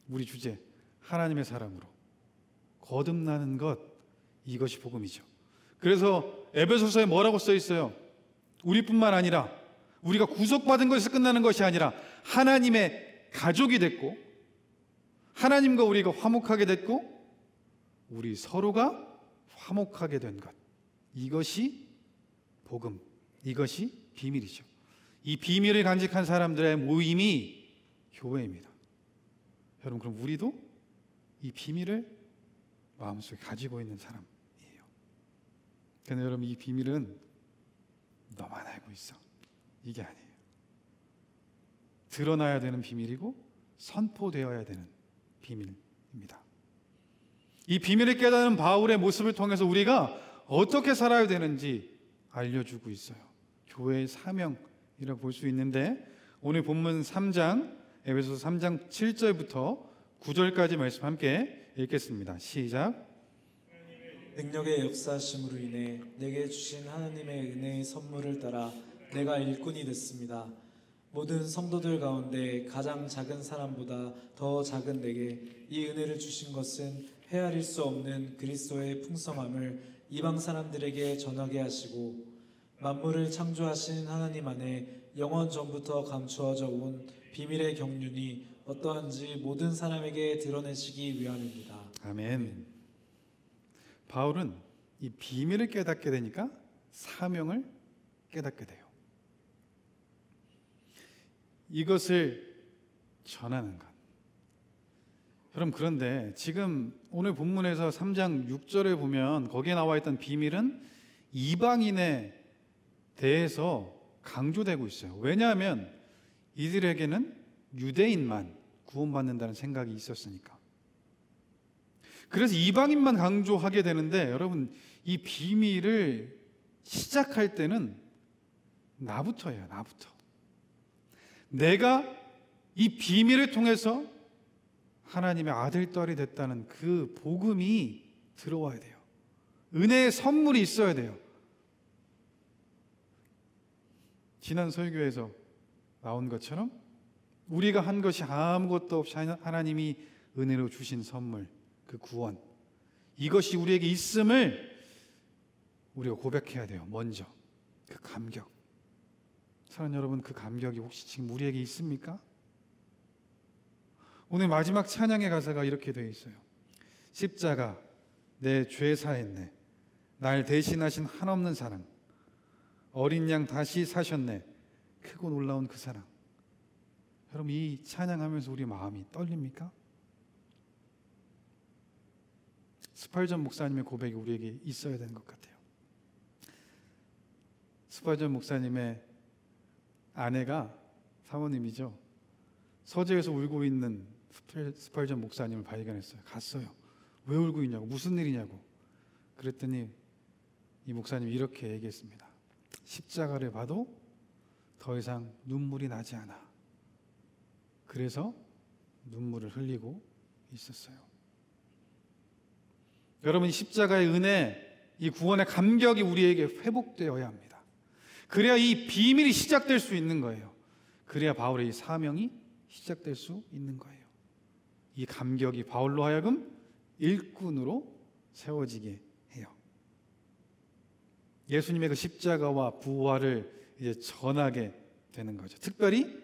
우리 주제 하나님의 사람으로 거듭나는 것, 이것이 복음이죠. 그래서 에베소서에 뭐라고 써 있어요? 우리뿐만 아니라, 우리가 구속받은 것에서 끝나는 것이 아니라 하나님의 가족이 됐고, 하나님과 우리가 화목하게 됐고, 우리 서로가 화목하게 된 것, 이것이 복음, 이것이 비밀이죠. 이 비밀을 간직한 사람들의 모임이 교회입니다. 여러분, 그럼 우리도 이 비밀을 마음속에 가지고 있는 사람이에요. 그런데 여러분, 이 비밀은 너만 알고 있어, 이게 아니에요. 드러나야 되는 비밀이고 선포되어야 되는 비밀입니다. 이 비밀을 깨닫는 바울의 모습을 통해서 우리가 어떻게 살아야 되는지 알려주고 있어요. 교회의 사명이라고 볼 수 있는데, 오늘 본문 3장, 에베소서 3장 7절부터 9절까지 말씀 함께 읽겠습니다. 시작. 능력의 역사심으로 인해 내게 주신 하나님의 은혜의 선물을 따라 내가 일꾼이 됐습니다. 모든 성도들 가운데 가장 작은 사람보다 더 작은 내게 이 은혜를 주신 것은 헤아릴 수 없는 그리스도의 풍성함을 이방 사람들에게 전하게 하시고 만물을 창조하신 하나님 안에 영원 전부터 감추어져 온 비밀의 경륜이 어떠한지 모든 사람에게 드러내시기 위함입니다. 아멘. 바울은 이 비밀을 깨닫게 되니까 사명을 깨닫게 돼요. 이것을 전하는 것. 여러분, 그런데 지금 오늘 본문에서 3장 6절에 보면 거기에 나와 있던 비밀은 이방인에 대해서 강조되고 있어요. 왜냐하면 이들에게는 유대인만 구원받는다는 생각이 있었으니까. 그래서 이방인만 강조하게 되는데, 여러분, 이 비밀을 시작할 때는 나부터예요. 나부터. 내가 이 비밀을 통해서 하나님의 아들, 딸이 됐다는 그 복음이 들어와야 돼요. 은혜의 선물이 있어야 돼요. 지난 설교에서 나온 것처럼 우리가 한 것이 아무것도 없이 하나님이 은혜로 주신 선물, 그 구원, 이것이 우리에게 있음을 우리가 고백해야 돼요. 먼저 그 감격. 사랑하는 여러분, 그 감격이 혹시 지금 우리에게 있습니까? 오늘 마지막 찬양의 가사가 이렇게 되어 있어요. 십자가 내 죄 사했네, 날 대신하신 한없는 사랑, 어린 양 다시 사셨네, 크고 놀라운 그 사랑. 여러분, 이 찬양하면서 우리 마음이 떨립니까? 스펄전 목사님의 고백이 우리에게 있어야 되는 것 같아요. 스펄전 목사님의 아내가 사모님이죠. 서재에서 울고 있는 스펄전 목사님을 발견했어요. 갔어요. 왜 울고 있냐고, 무슨 일이냐고. 그랬더니 이 목사님이 이렇게 얘기했습니다. 십자가를 봐도 더 이상 눈물이 나지 않아. 그래서 눈물을 흘리고 있었어요. 여러분, 이 십자가의 은혜, 이 구원의 감격이 우리에게 회복되어야 합니다. 그래야 이 비밀이 시작될 수 있는 거예요. 그래야 바울의 이 사명이 시작될 수 있는 거예요. 이 감격이 바울로 하여금 일꾼으로 세워지게 해요. 예수님의 그 십자가와 부활을 이제 전하게 되는 거죠. 특별히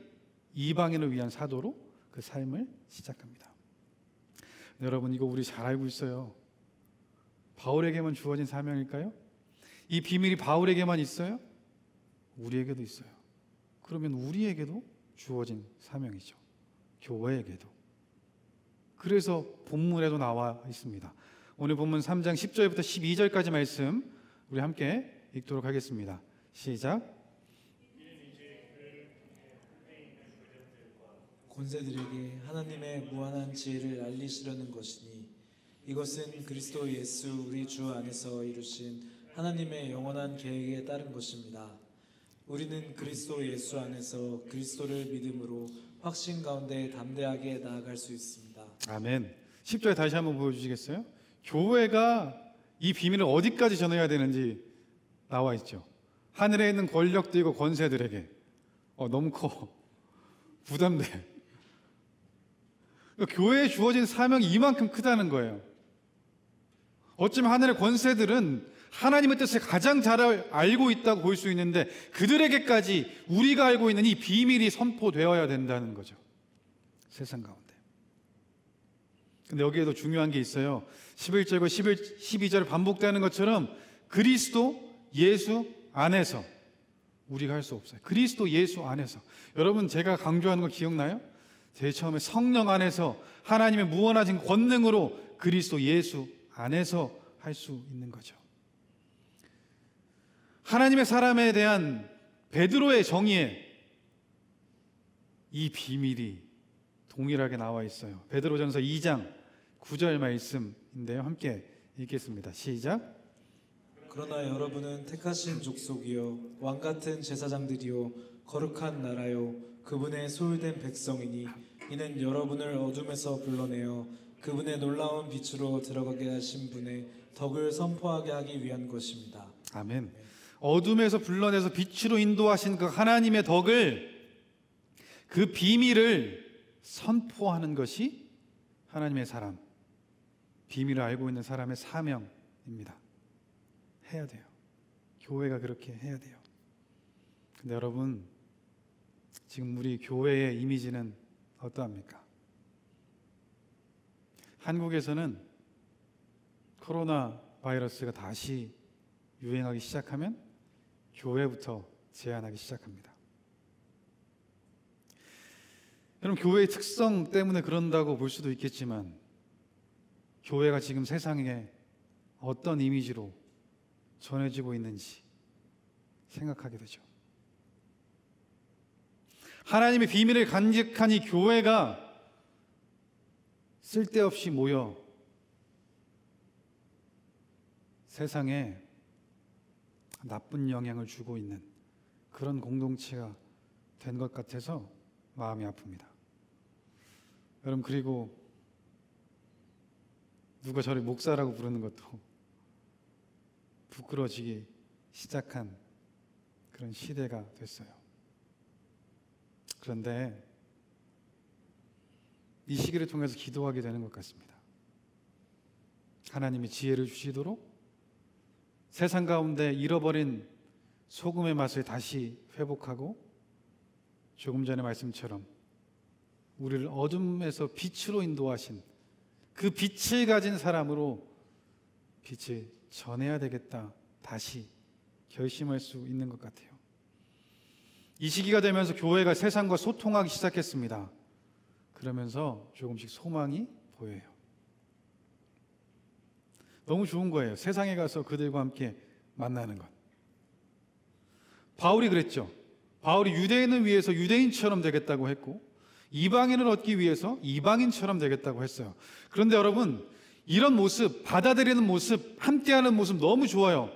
이방인을 위한 사도로 그 삶을 시작합니다. 여러분, 이거 우리 잘 알고 있어요. 바울에게만 주어진 사명일까요? 이 비밀이 바울에게만 있어요? 우리에게도 있어요. 그러면 우리에게도 주어진 사명이죠. 교회에게도. 그래서 본문에도 나와 있습니다. 오늘 본문 3장 10절부터 12절까지 말씀 우리 함께 읽도록 하겠습니다. 시작. 권세들에게 하나님의 무한한 지혜를 알리시려는 것이니 이것은 그리스도 예수 우리 주 안에서 이루신 하나님의 영원한 계획에 따른 것입니다. 우리는 그리스도 예수 안에서 그리스도를 믿음으로 확신 가운데 담대하게 나아갈 수 있습니다. 아멘. 10절 다시 한번 보여주시겠어요? 교회가 이 비밀을 어디까지 전해야 되는지 나와 있죠. 하늘에 있는 권력들과 권세들에게. 너무 커. 부담돼. 그러니까 교회에 주어진 사명이 이만큼 크다는 거예요. 어쩌면 하늘의 권세들은 하나님의 뜻을 가장 잘 알고 있다고 볼 수 있는데 그들에게까지 우리가 알고 있는 이 비밀이 선포되어야 된다는 거죠. 세상 가운데. 근데 여기에도 중요한 게 있어요. 11절과 12절 반복되는 것처럼 그리스도 예수 안에서 우리가 할 수 없어요. 그리스도 예수 안에서. 여러분, 제가 강조하는 거 기억나요? 제일 처음에 성령 안에서 하나님의 무한하신 권능으로 그리스도 예수 안에서 할 수 있는 거죠. 하나님의 사람에 대한 베드로의 정의에 이 비밀이 동일하게 나와 있어요. 베드로전서 2장 9절 말씀인데요. 함께 읽겠습니다. 시작. 그러나 여러분은 택하신 족속이요 왕같은 제사장들이요 거룩한 나라요 그분의 소유된 백성이니 이는 여러분을 어둠에서 불러내어 그분의 놀라운 빛으로 들어가게 하신 분의 덕을 선포하게 하기 위한 것입니다. 아멘. 어둠에서 불러내서 빛으로 인도하신 그 하나님의 덕을, 그 비밀을 선포하는 것이 하나님의 사람, 비밀을 알고 있는 사람의 사명입니다. 해야 돼요. 교회가 그렇게 해야 돼요. 근데 여러분, 지금 우리 교회의 이미지는 어떠합니까? 한국에서는 코로나 바이러스가 다시 유행하기 시작하면 교회부터 제한하기 시작합니다. 여러분, 교회의 특성 때문에 그런다고 볼 수도 있겠지만 교회가 지금 세상에 어떤 이미지로 전해지고 있는지 생각하게 되죠. 하나님의 비밀을 간직한 이 교회가 쓸데없이 모여 세상에 나쁜 영향을 주고 있는 그런 공동체가 된 것 같아서 마음이 아픕니다. 여러분, 그리고 누가 저를 목사라고 부르는 것도 부끄러워지기 시작한 그런 시대가 됐어요. 그런데 이 시기를 통해서 기도하게 되는 것 같습니다. 하나님이 지혜를 주시도록 세상 가운데 잃어버린 소금의 맛을 다시 회복하고, 조금 전의 말씀처럼 우리를 어둠에서 빛으로 인도하신 그 빛을 가진 사람으로 빛을 전해야 되겠다, 다시 결심할 수 있는 것 같아요. 이 시기가 되면서 교회가 세상과 소통하기 시작했습니다. 그러면서 조금씩 소망이 보여요. 너무 좋은 거예요. 세상에 가서 그들과 함께 만나는 것. 바울이 그랬죠. 바울이 유대인을 위해서 유대인처럼 되겠다고 했고, 이방인을 얻기 위해서 이방인처럼 되겠다고 했어요. 그런데 여러분, 이런 모습, 받아들이는 모습, 함께하는 모습 너무 좋아요.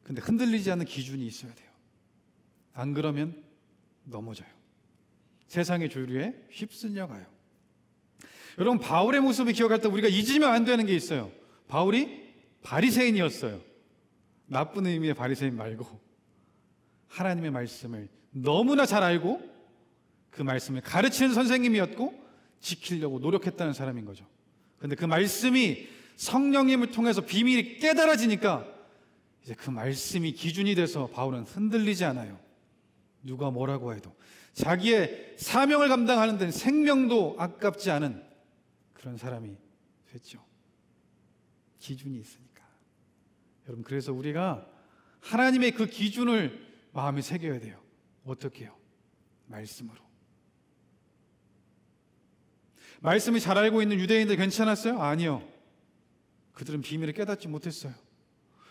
근데 흔들리지 않는 기준이 있어야 돼요. 안 그러면 넘어져요. 세상의 조류에 휩쓸려 가요. 여러분, 바울의 모습을 기억할 때 우리가 잊으면 안 되는 게 있어요. 바울이 바리새인이었어요. 나쁜 의미의 바리새인 말고 하나님의 말씀을 너무나 잘 알고 그 말씀을 가르치는 선생님이었고 지키려고 노력했다는 사람인 거죠. 그런데 그 말씀이 성령님을 통해서 비밀이 깨달아지니까 이제 그 말씀이 기준이 돼서 바울은 흔들리지 않아요. 누가 뭐라고 해도 자기의 사명을 감당하는 데는 생명도 아깝지 않은 그런 사람이 됐죠. 기준이 있으니까. 여러분, 그래서 우리가 하나님의 그 기준을 마음에 새겨야 돼요. 어떻게 해요? 말씀으로. 말씀을 잘 알고 있는 유대인들 괜찮았어요? 아니요. 그들은 비밀을 깨닫지 못했어요.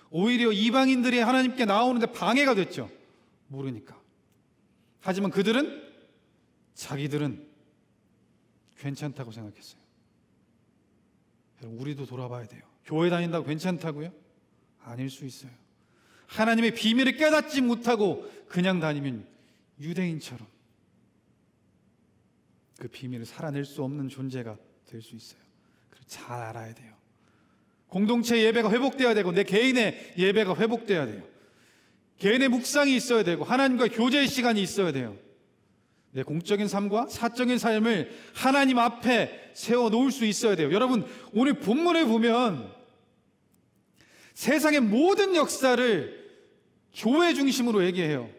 오히려 이방인들이 하나님께 나오는데 방해가 됐죠. 모르니까. 하지만 그들은, 자기들은 괜찮다고 생각했어요. 여러분, 우리도 돌아봐야 돼요. 교회 다닌다고 괜찮다고요? 아닐 수 있어요. 하나님의 비밀을 깨닫지 못하고 그냥 다니면 유대인처럼 그 비밀을 살아낼 수 없는 존재가 될 수 있어요. 그걸 잘 알아야 돼요. 공동체 예배가 회복돼야 되고 내 개인의 예배가 회복돼야 돼요. 개인의 묵상이 있어야 되고 하나님과 교제의 시간이 있어야 돼요. 내 공적인 삶과 사적인 삶을 하나님 앞에 세워놓을 수 있어야 돼요. 여러분, 오늘 본문을 보면 세상의 모든 역사를 교회 중심으로 얘기해요.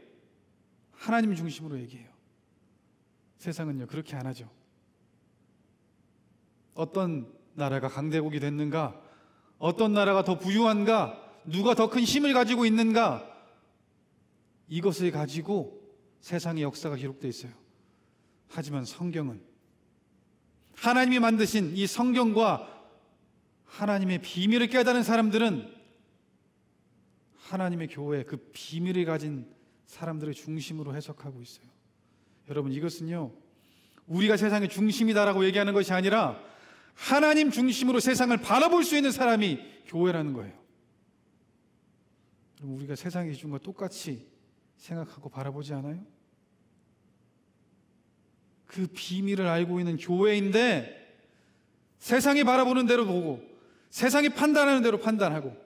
하나님 중심으로 얘기해요. 세상은요, 그렇게 안 하죠. 어떤 나라가 강대국이 됐는가? 어떤 나라가 더 부유한가? 누가 더 큰 힘을 가지고 있는가? 이것을 가지고 세상의 역사가 기록되어 있어요. 하지만 성경은, 하나님이 만드신 이 성경과 하나님의 비밀을 깨달은 사람들은 하나님의 교회, 그 비밀을 가진 사람들을 중심으로 해석하고 있어요. 여러분, 이것은요, 우리가 세상의 중심이다라고 얘기하는 것이 아니라 하나님 중심으로 세상을 바라볼 수 있는 사람이 교회라는 거예요. 여러분, 우리가 세상의 기준과 똑같이 생각하고 바라보지 않아요? 그 비밀을 알고 있는 교회인데 세상이 바라보는 대로 보고 세상이 판단하는 대로 판단하고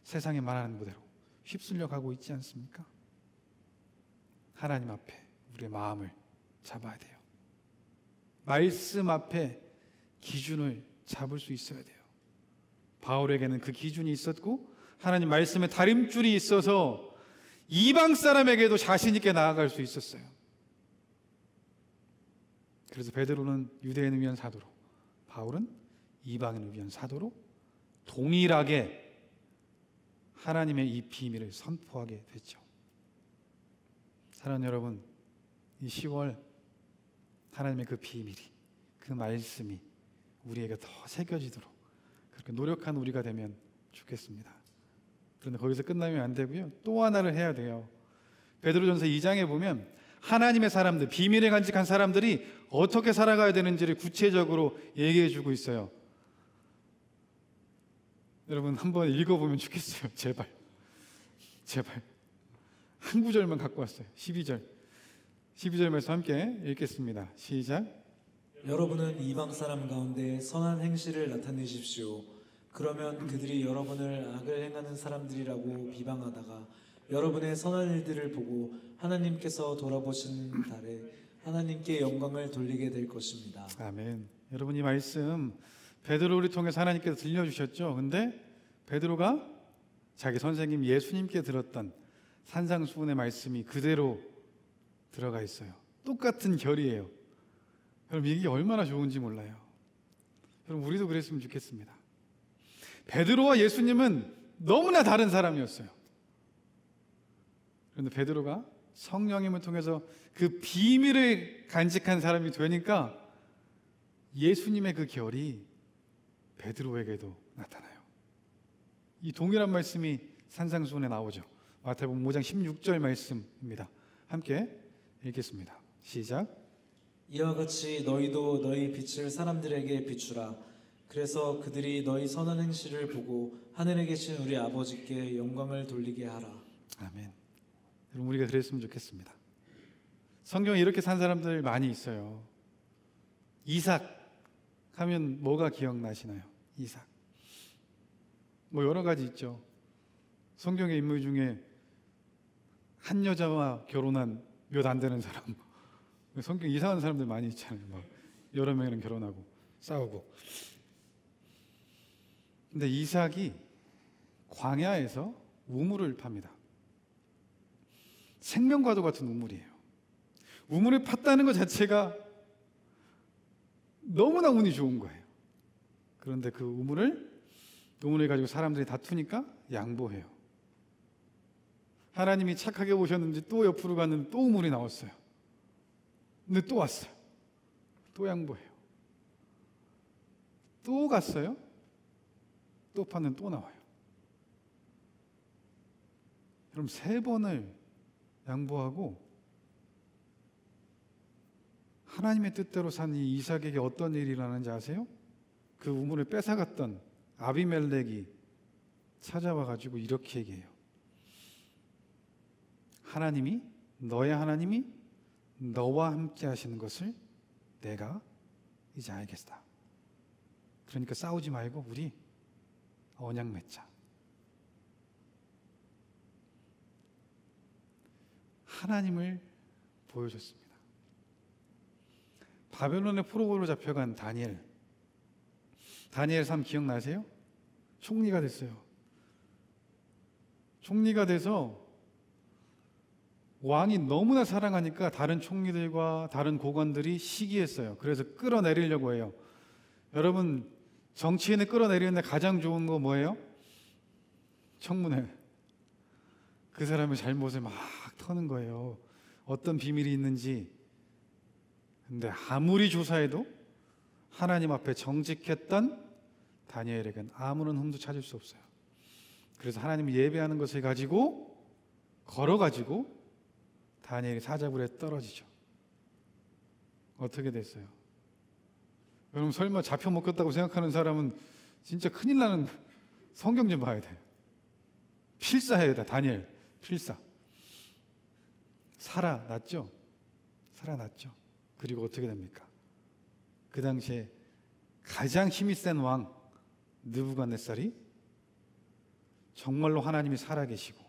세상이 말하는 그대로 휩쓸려 가고 있지 않습니까? 하나님 앞에 우리의 마음을 잡아야 돼요. 말씀 앞에 기준을 잡을 수 있어야 돼요. 바울에게는 그 기준이 있었고 하나님 말씀의 다림줄이 있어서 이방 사람에게도 자신 있게 나아갈 수 있었어요. 그래서 베드로는 유대인을 위한 사도로, 바울은 이방인을 위한 사도로 동일하게 하나님의 이 비밀을 선포하게 됐죠. 사랑하는 여러분, 이 10월 하나님의 그 비밀이, 그 말씀이 우리에게 더 새겨지도록 그렇게 노력하는 우리가 되면 좋겠습니다. 그런데 거기서 끝나면 안 되고요. 또 하나를 해야 돼요. 베드로전서 2장에 보면 하나님의 사람들, 비밀에 간직한 사람들이 어떻게 살아가야 되는지를 구체적으로 얘기해 주고 있어요. 여러분 한번 읽어보면 좋겠어요. 제발 한 구절만 갖고 왔어요. 12절 말씀 함께 읽겠습니다. 시작. 여러분은 이방 사람 가운데 선한 행실을 나타내십시오. 그러면 그들이 여러분을 악을 행하는 사람들이라고 비방하다가 여러분의 선한 일들을 보고 하나님께서 돌아보시는 달에 하나님께 영광을 돌리게 될 것입니다. 아멘. 여러분 이 말씀 베드로를 통해서 하나님께서 들려주셨죠. 근데 베드로가 자기 선생님 예수님께 들었던 산상수훈의 말씀이 그대로 들어가 있어요. 똑같은 결이에요. 여러분 이게 얼마나 좋은지 몰라요. 여러분 우리도 그랬으면 좋겠습니다. 베드로와 예수님은 너무나 다른 사람이었어요. 그런데 베드로가 성령님을 통해서 그 비밀을 간직한 사람이 되니까 예수님의 그 결이 베드로에게도 나타나요. 이 동일한 말씀이 산상수훈에 나오죠. 마태복음 5장 16절 말씀입니다. 함께 읽겠습니다. 시작. 이와 같이 너희도 너희 빛을 사람들에게 비추라. 그래서 그들이 너희 선한 행실을 보고 하늘에 계신 우리 아버지께 영광을 돌리게 하라. 아멘. 여러분 우리가 그랬으면 좋겠습니다. 성경에 이렇게 산 사람들 많이 있어요. 이삭 하면 뭐가 기억나시나요? 이삭. 뭐 여러 가지 있죠. 성경의 인물 중에 한 여자와 결혼한 몇 안 되는 사람, 성경 이상한 사람들 많이 있잖아요. 막 여러 명이랑 결혼하고 싸우고. 근데 이삭이 광야에서 우물을 팝니다. 생명과도 같은 우물이에요. 우물을 팠다는 것 자체가 너무나 운이 좋은 거예요. 그런데 그 우물을 가지고 사람들이 다투니까 양보해요. 하나님이 착하게 보셨는지 또 옆으로 갔는데 또 우물이 나왔어요. 근데 또 왔어요. 또 양보해요. 또 갔어요. 또 팠는데 또 나와요. 그럼 3번을 양보하고 하나님의 뜻대로 산 이 이삭에게 어떤 일이 일어나는지 아세요? 그 우물을 뺏어갔던 아비멜렉이 찾아와 가지고 이렇게 얘기해요. 너의 하나님이 너와 함께 하시는 것을 내가 이제 알겠다. 그러니까 싸우지 말고 우리 언약 맺자. 하나님을 보여줬습니다. 바벨론의 포로로 잡혀간 다니엘 3 기억나세요? 총리가 됐어요. 총리가 돼서 왕이 너무나 사랑하니까 다른 총리들과 다른 고관들이 시기했어요. 그래서 끌어내리려고 해요. 여러분 정치인을 끌어내리는데 가장 좋은 거 뭐예요? 청문회. 그 사람의 잘못을 막 터는 거예요. 어떤 비밀이 있는지. 근데 아무리 조사해도 하나님 앞에 정직했던 다니엘에겐 아무런 흠도 찾을 수 없어요. 그래서 하나님을 예배하는 것을 걸어가지고 다니엘이 사자굴에 떨어지죠. 어떻게 됐어요? 여러분 설마 잡혀 먹겠다고 생각하는 사람은 진짜 큰일 나는. 성경 좀 봐야 돼요. 필사해야 돼. 다니엘 필사. 살아났죠. 그리고 어떻게 됩니까? 그 당시에 가장 힘이 센 왕 느부갓네살이 정말로 하나님이 살아계시고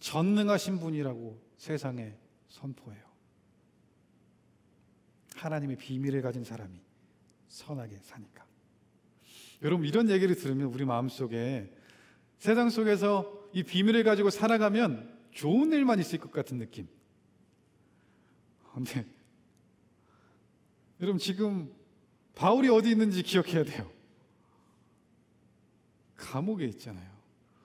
전능하신 분이라고 세상에 선포해요. 하나님의 비밀을 가진 사람이 선하게 사니까. 여러분, 이런 얘기를 들으면 우리 마음속에 세상 속에서 이 비밀을 가지고 살아가면 좋은 일만 있을 것 같은 느낌. 근데 여러분, 지금 바울이 어디 있는지 기억해야 돼요. 감옥에 있잖아요.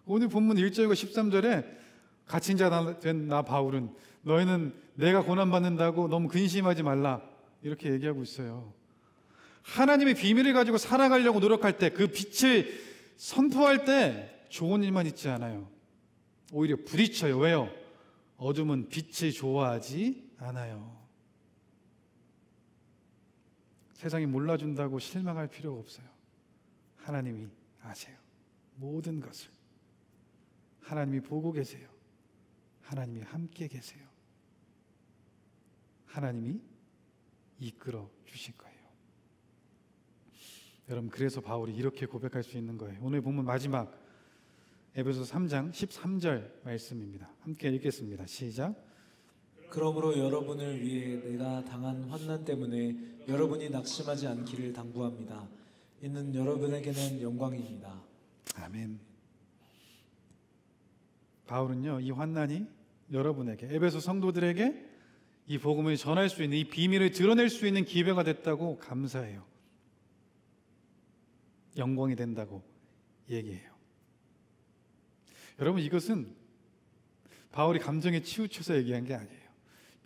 오늘 본문 1절과 13절에 갇힌 자 된 나 바울은 너희는 내가 고난받는다고 너무 근심하지 말라 이렇게 얘기하고 있어요. 하나님의 비밀을 가지고 살아가려고 노력할 때, 그 빛을 선포할 때 좋은 일만 있지 않아요. 오히려 부딪혀요. 왜요? 어둠은 빛을 좋아하지 않아요. 세상이 몰라준다고 실망할 필요가 없어요. 하나님이 아세요. 모든 것을. 하나님이 보고 계세요. 하나님이 함께 계세요. 하나님이 이끌어 주실 거예요. 여러분, 그래서 바울이 이렇게 고백할 수 있는 거예요. 오늘 본문 마지막 에베소서 3장 13절 말씀입니다. 함께 읽겠습니다. 시작. 그러므로 여러분을 위해 내가 당한 환난 때문에 여러분이 낙심하지 않기를 당부합니다. 이는 여러분에게는 영광입니다. 아멘. 바울은요, 이 환난이 여러분에게, 에베소 성도들에게 이 복음을 전할 수 있는, 이 비밀을 드러낼 수 있는 기회가 됐다고 감사해요. 영광이 된다고 얘기해요. 여러분, 이것은 바울이 감정에 치우쳐서 얘기한 게 아니에요.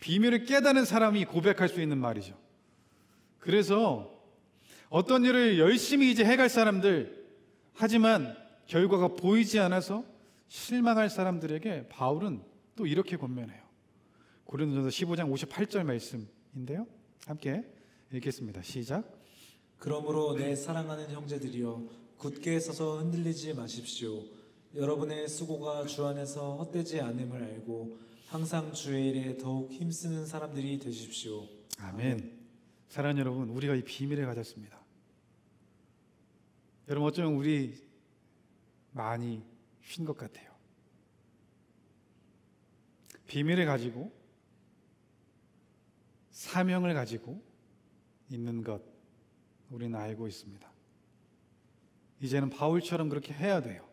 비밀을 깨닫는 사람이 고백할 수 있는 말이죠. 그래서 어떤 일을 열심히 이제 해갈 사람들, 하지만 결과가 보이지 않아서 실망할 사람들에게 바울은 또 이렇게 권면해요. 고린도전서 15장 58절 말씀인데요. 함께 읽겠습니다. 시작. 그러므로 내 사랑하는 형제들이여 굳게 서서 흔들리지 마십시오. 여러분의 수고가 주 안에서 헛되지 않음을 알고 항상 주의 일에 더욱 힘쓰는 사람들이 되십시오. 아멘. 사랑하는 여러분, 우리가 이 비밀을 가졌습니다. 여러분, 어쩌면 우리 많이 쉰 것 같아요. 비밀을 가지고, 사명을 가지고 있는 것 우리는 알고 있습니다. 이제는 바울처럼 그렇게 해야 돼요.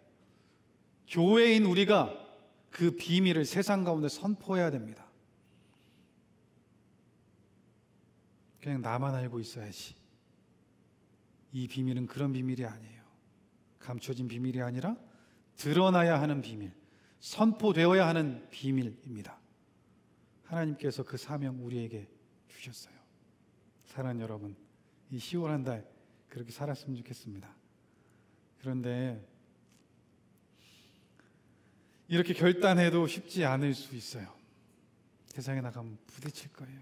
교회인 우리가 그 비밀을 세상 가운데 선포해야 됩니다. 그냥 나만 알고 있어야지. 이 비밀은 그런 비밀이 아니에요. 감춰진 비밀이 아니라 드러나야 하는 비밀, 선포되어야 하는 비밀입니다. 하나님께서 그 사명 우리에게 주셨어요. 사랑하는 여러분, 이 10월 한 달 그렇게 살았으면 좋겠습니다. 그런데 이렇게 결단해도 쉽지 않을 수 있어요. 세상에 나가면 부딪힐 거예요.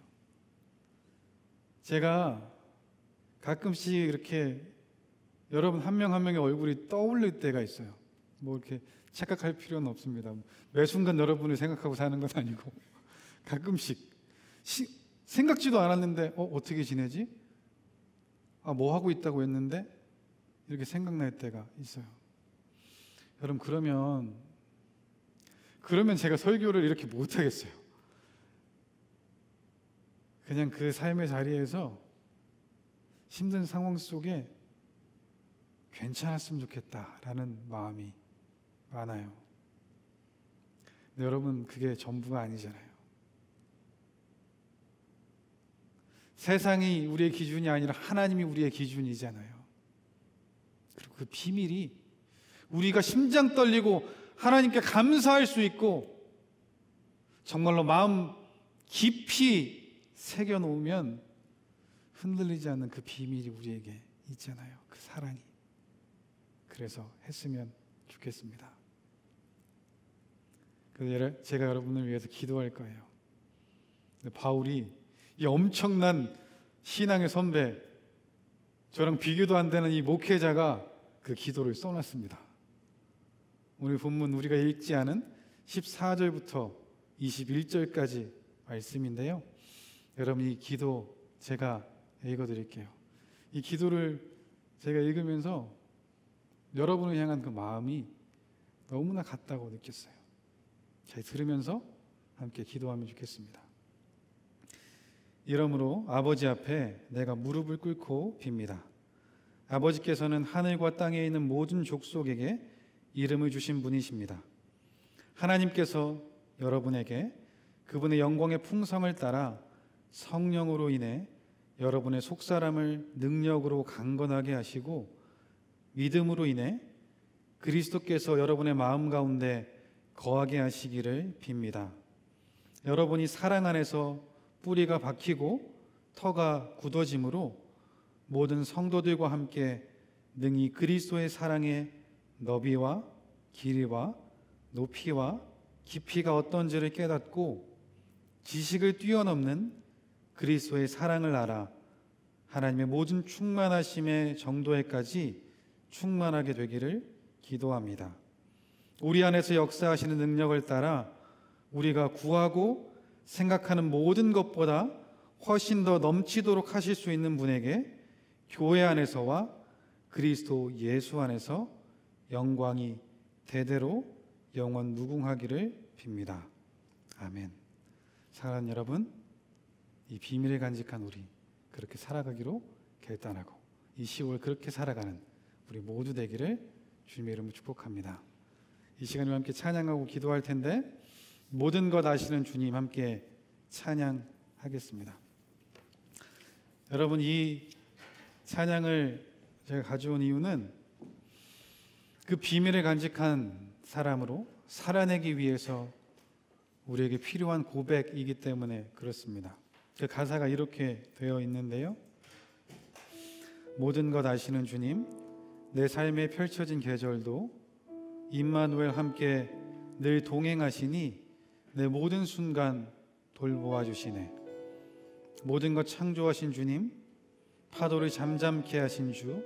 제가 가끔씩 이렇게 여러분 한 명 한 명의 얼굴이 떠올릴 때가 있어요. 뭐 이렇게 착각할 필요는 없습니다. 매 순간 여러분을 생각하고 사는 건 아니고 가끔씩 생각지도 않았는데 어떻게 지내지? 뭐 하고 있다고 했는데 이렇게 생각날 때가 있어요. 여러분, 그러면 제가 설교를 이렇게 못 하겠어요. 그냥 그 삶의 자리에서 힘든 상황 속에 괜찮았으면 좋겠다라는 마음이 많아요. 근데 여러분, 그게 전부가 아니잖아요. 세상이 우리의 기준이 아니라 하나님이 우리의 기준이잖아요. 그리고 그 비밀이 우리가 심장 떨리고 하나님께 감사할 수 있고 정말로 마음 깊이 새겨놓으면 흔들리지 않는 그 비밀이 우리에게 있잖아요. 그 사랑이. 그래서 했으면 좋겠습니다. 그래서 제가 여러분을 위해서 기도할 거예요. 바울이 이 엄청난 신앙의 선배, 저랑 비교도 안 되는 이 목회자가 그 기도를 써놨습니다. 오늘 본문 우리가 읽지 않은 14절부터 21절까지 말씀인데요. 여러분, 이 기도 제가 읽어드릴게요. 이 기도를 제가 읽으면서 여러분을 향한 그 마음이 너무나 같다고 느꼈어요. 잘 들으면서 함께 기도하면 좋겠습니다. 이러므로 아버지 앞에 내가 무릎을 꿇고 빕니다. 아버지께서는 하늘과 땅에 있는 모든 족속에게 이름을 주신 분이십니다. 하나님께서 여러분에게 그분의 영광의 풍성을 따라 성령으로 인해 여러분의 속사람을 능력으로 강건하게 하시고 믿음으로 인해 그리스도께서 여러분의 마음 가운데 거하게 하시기를 빕니다. 여러분이 사랑 안에서 뿌리가 박히고 터가 굳어짐으로 모든 성도들과 함께 능히 그리스도의 사랑의 너비와 길이와 높이와 깊이가 어떤지를 깨닫고 지식을 뛰어넘는 그리스도의 사랑을 알아 하나님의 모든 충만하심의 정도에까지 충만하게 되기를 기도합니다. 우리 안에서 역사하시는 능력을 따라 우리가 구하고 생각하는 모든 것보다 훨씬 더 넘치도록 하실 수 있는 분에게 교회 안에서와 그리스도 예수 안에서 영광이 대대로 영원 무궁하기를 빕니다. 아멘. 사랑하는 여러분, 이 비밀을 간직한 우리 그렇게 살아가기로 결단하고 이 10월 그렇게 살아가는 우리 모두 되기를 주님의 이름으로 축복합니다. 이 시간에 함께 찬양하고 기도할 텐데 모든 것 아시는 주님 함께 찬양하겠습니다. 여러분, 이 찬양을 제가 가져온 이유는 그 비밀을 간직한 사람으로 살아내기 위해서 우리에게 필요한 고백이기 때문에 그렇습니다. 그 가사가 이렇게 되어 있는데요. 모든 것 아시는 주님, 내 삶에 펼쳐진 계절도 임마누엘 함께 늘 동행하시니 내 모든 순간 돌보아 주시네. 모든 것 창조하신 주님, 파도를 잠잠케 하신 주,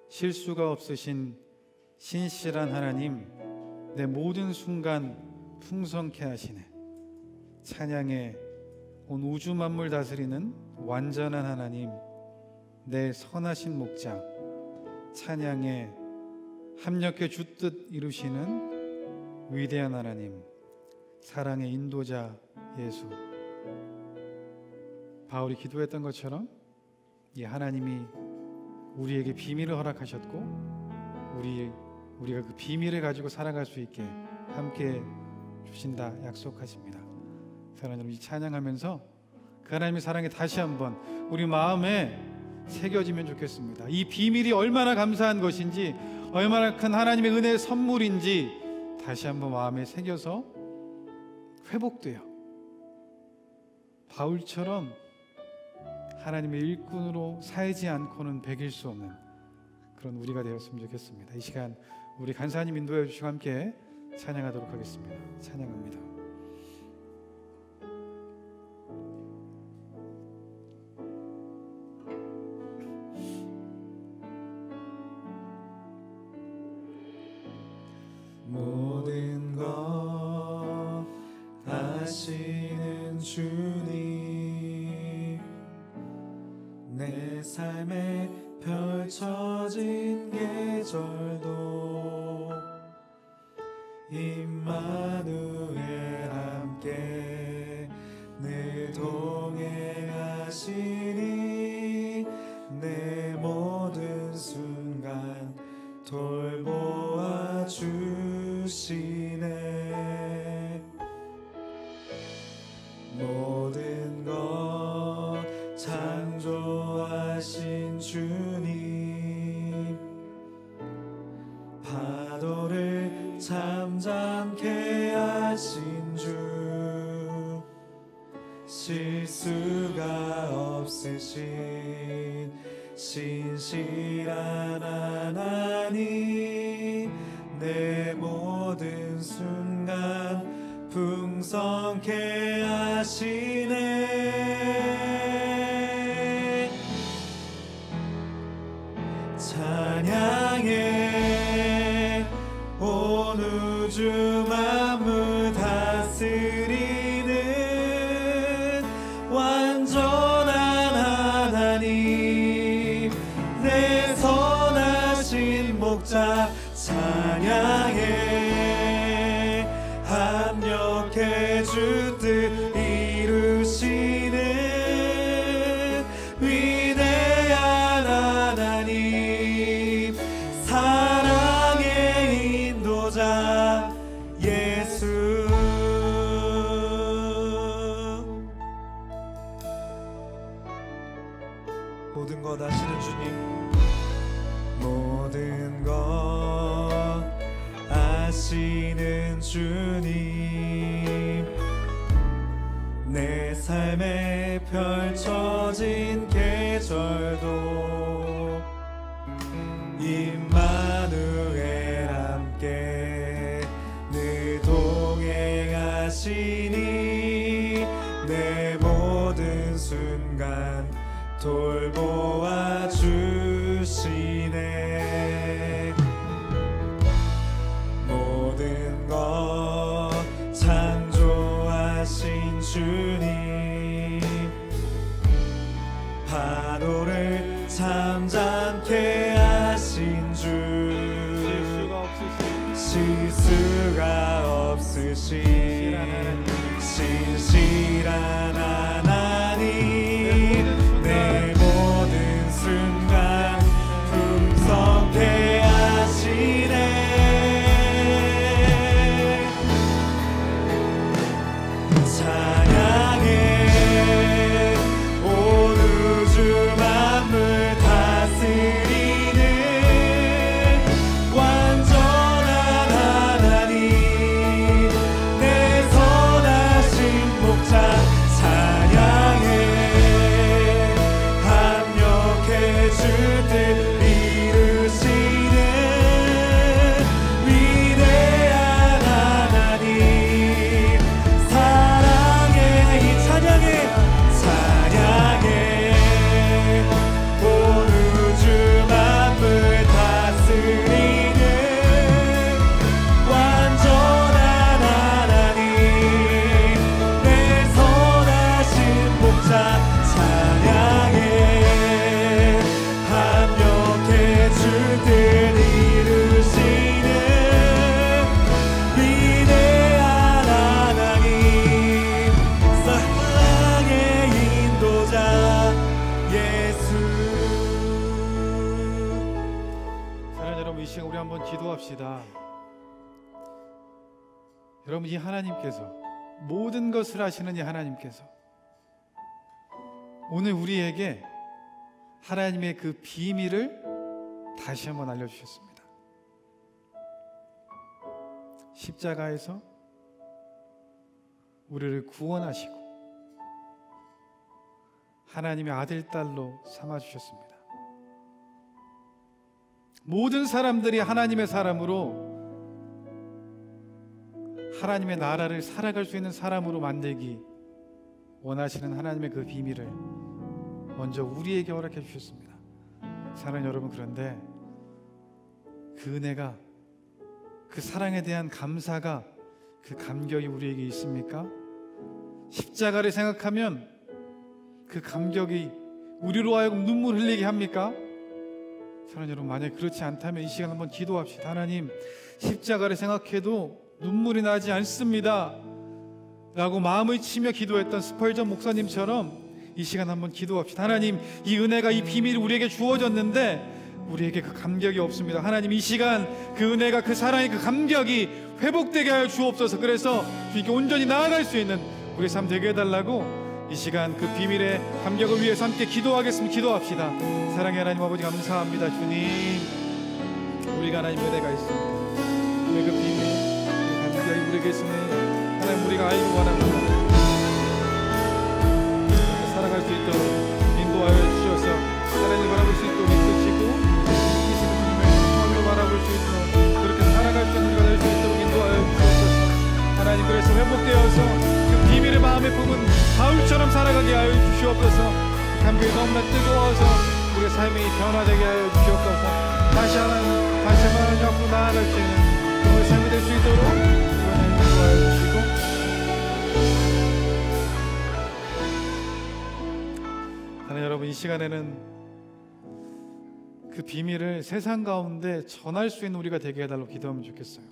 실수가 없으신 신실한 하나님, 내 모든 순간 풍성케 하시네. 찬양에 온 우주 만물 다스리는 완전한 하나님, 내 선하신 목자, 찬양에 합력해 주뜻 이루시는 위대한 하나님, 사랑의 인도자 예수. 바울이 기도했던 것처럼 이 하나님이 우리에게 비밀을 허락하셨고 우리가 그 비밀을 가지고 살아갈 수 있게 함께 주신다 약속하십니다. 사랑하는 여러분, 이 찬양하면서 그 하나님의 사랑이 다시 한번 우리 마음에 새겨지면 좋겠습니다. 이 비밀이 얼마나 감사한 것인지, 얼마나 큰 하나님의 은혜의 선물인지 다시 한번 마음에 새겨서 회복돼요. 바울처럼 하나님의 일꾼으로 살지 않고는 배길 수 없는 그런 우리가 되었으면 좋겠습니다. 이 시간 우리 간사님 인도해 주시고 함께 찬양하도록 하겠습니다. 찬양합니다. 모든 것 아시는 주님, 내 삶에 펼쳐진 계절도 임마누엘 함께 늘 동행하시니 내 모든 순간 돌보아 주시네. 모든 것 창조하신 주님, 파도를 잠잠케 하신 주, 실수가 없으신 신실한 하나님, 내 모든 순간 풍성케 하시네. 찬양해 온 우주 만물 다스리는 완전한 하나님, 내 선 목자 찬양해 합력해 주 뜻 이루시는 위대한 하나님 사랑의 인도자 예수 모든 것 아시는 주님 모든 것 아시는 주님 내 삶에 펼쳐진 계절도 임마누엘 함께 늘 동행하시니 내 모든 순간 돌보아 주시네 모든 것 창조하신 주님 파도를 잠잠케 하신 주 실수가 없으신 신실한 하나님 내 모든 순간 풍성케 하시네 찬양해 온 우주 만물 다스리는 완전한 하나님 내 선하신 목자 찬양해 합력해 주 뜻 이루시는 위대한 하나님 사랑해 이 찬양해 온 우주 만물 다스리는 완전한 하나님 내 선하신 목자 찬양해 합력해 주 뜻 이루시는 위대한 하나님 사랑의 인도자 예수 사랑하는 여러분, 이 시간 우리 한번 기도합시다. 여러분, 이 하나님께서 모든 것을 하시는 이 하나님께서 오늘 우리에게 하나님의 그 비밀을 다시 한번 알려주셨습니다. 십자가에서 우리를 구원하시고 하나님의 아들, 딸로 삼아주셨습니다. 모든 사람들이 하나님의 사람으로 하나님의 나라를 살아갈 수 있는 사람으로 만들기 원하시는 하나님의 그 비밀을 먼저 우리에게 허락해 주셨습니다. 사랑하는 여러분, 그런데 그 은혜가, 그 사랑에 대한 감사가, 그 감격이 우리에게 있습니까? 십자가를 생각하면 그 감격이 우리로 하여금 눈물 흘리게 합니까? 사랑하는 여러분, 만약 그렇지 않다면 이 시간 한번 기도합시다. 하나님, 십자가를 생각해도 눈물이 나지 않습니다 라고 마음을 치며 기도했던 스펄전 목사님처럼 이 시간 한번 기도합시다. 하나님, 이 은혜가, 이 비밀이 우리에게 주어졌는데 우리에게 그 감격이 없습니다. 하나님, 이 시간 그 은혜가, 그 사랑의 그 감격이 회복되게 하여 주옵소서. 그래서 주님께 온전히 나아갈 수 있는 우리의 삶 되게 해달라고 이 시간 그 비밀의 감격을 위해서 함께 기도하겠습니다. 기도합시다. 사랑의 하나님 아버지, 감사합니다. 주님, 우리가 하나님 은혜가 있습니다. 우리의 그 비밀, 그 감격이 우리에게 있으니 하나님, 우리가 알고 원합니다. 살아갈 수 있도록 인도하여 주셔서 하나님을 바라볼 수 있도록 이끄시고 이끄시는 주님의 성령을 바라볼 수 있도록 그렇게 살아갈 수 있는 우리가 될 수 있도록 인도하여 주옵소서. 하나님, 그래서 회복되어서 그 비밀의 마음에 품은 바울처럼 살아가게 하여 주시옵소서. 감격이 너무나 뜨거워서 우리의 삶이 변화되게 하여 주시옵소서. 다시 하나님, 다시 하나님 앞으로 나아갈 수 있는 우리의 삶이 될 수 있도록 인도하여 주시고, 하나님, 여러분, 이 시간에는 그 그 비밀을 세상 가운데 전할 수 있는 우리가 되게 해달라고 기도하면 좋겠어요.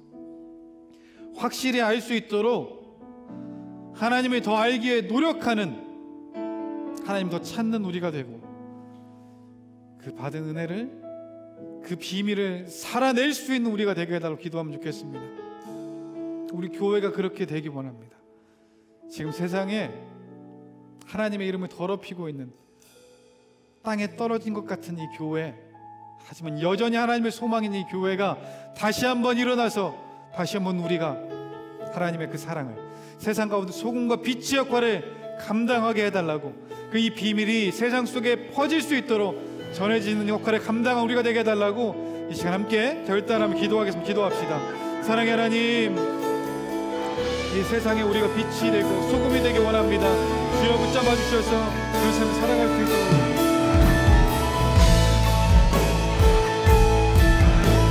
확실히 알 수 있도록 하나님을 더 알기에 노력하는, 하나님 더 찾는 우리가 되고, 그 받은 은혜를, 그 비밀을 살아낼 수 있는 우리가 되게 해달라고 기도하면 좋겠습니다. 우리 교회가 그렇게 되기 원합니다. 지금 세상에 하나님의 이름을 더럽히고 있는, 땅에 떨어진 것 같은 이 교회, 하지만 여전히 하나님의 소망인 이 교회가 다시 한번 일어나서 다시 한번 우리가 하나님의 그 사랑을, 세상 가운데 소금과 빛의 역할을 감당하게 해달라고, 그 이 비밀이 세상 속에 퍼질 수 있도록 전해지는 역할을 감당한 우리가 되게 해달라고 이 시간 함께 결단하며 기도하겠습니다. 기도합시다. 사랑의 하나님, 이 세상에 우리가 빛이 되고 소금이 되기 원합니다. 주여 붙잡아 주셔서 그 삶을 살아갈 수 있도록,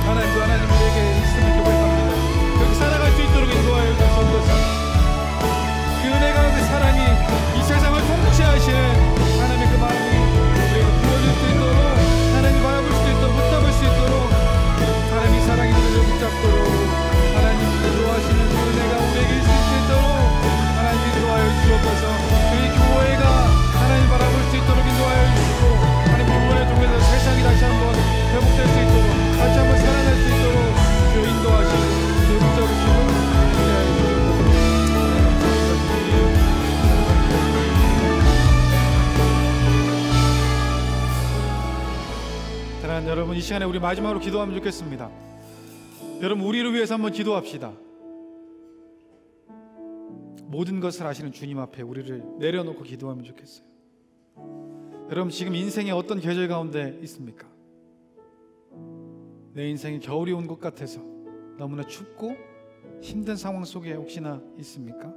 하나님도 하나님 우리에게 있음을 고백합니다. 그렇게 살아갈 수 있도록 인도하여 주옵소서. 그 은혜 가운데 사랑이 이 세상을 통치하시는 하나님의 그 마음이 우리에게 부어질 수 있도록, 하나님 바라볼 수 있도록, 붙잡을 수 있도록, 하나님의 사랑이 우리를 붙잡도록, 하나님 인도하시는 그 은혜가 우리에게 있을 수 있도록 하나님 인도하여 주옵소서. 그 교회가 하나님 바라볼 수 있도록 인도하여 주시고, 하나님 교회를 통해서 세상이 다시 한번 회복될 수 있도록, 다시 한번 살아날 수 있도록 주 인도하시고 주 붙잡으시고 인도하여 주옵소서. 사랑하는 여러분, 이 시간에 우리 마지막으로 기도하면 좋겠습니다. 여러분, 우리를 위해서 한번 기도합시다. 모든 것을 아시는 주님 앞에 우리를 내려놓고 기도하면 좋겠어요. 여러분, 지금 인생의 어떤 계절 가운데 있습니까? 내 인생이 겨울이 온 것 같아서 너무나 춥고 힘든 상황 속에 혹시나 있습니까?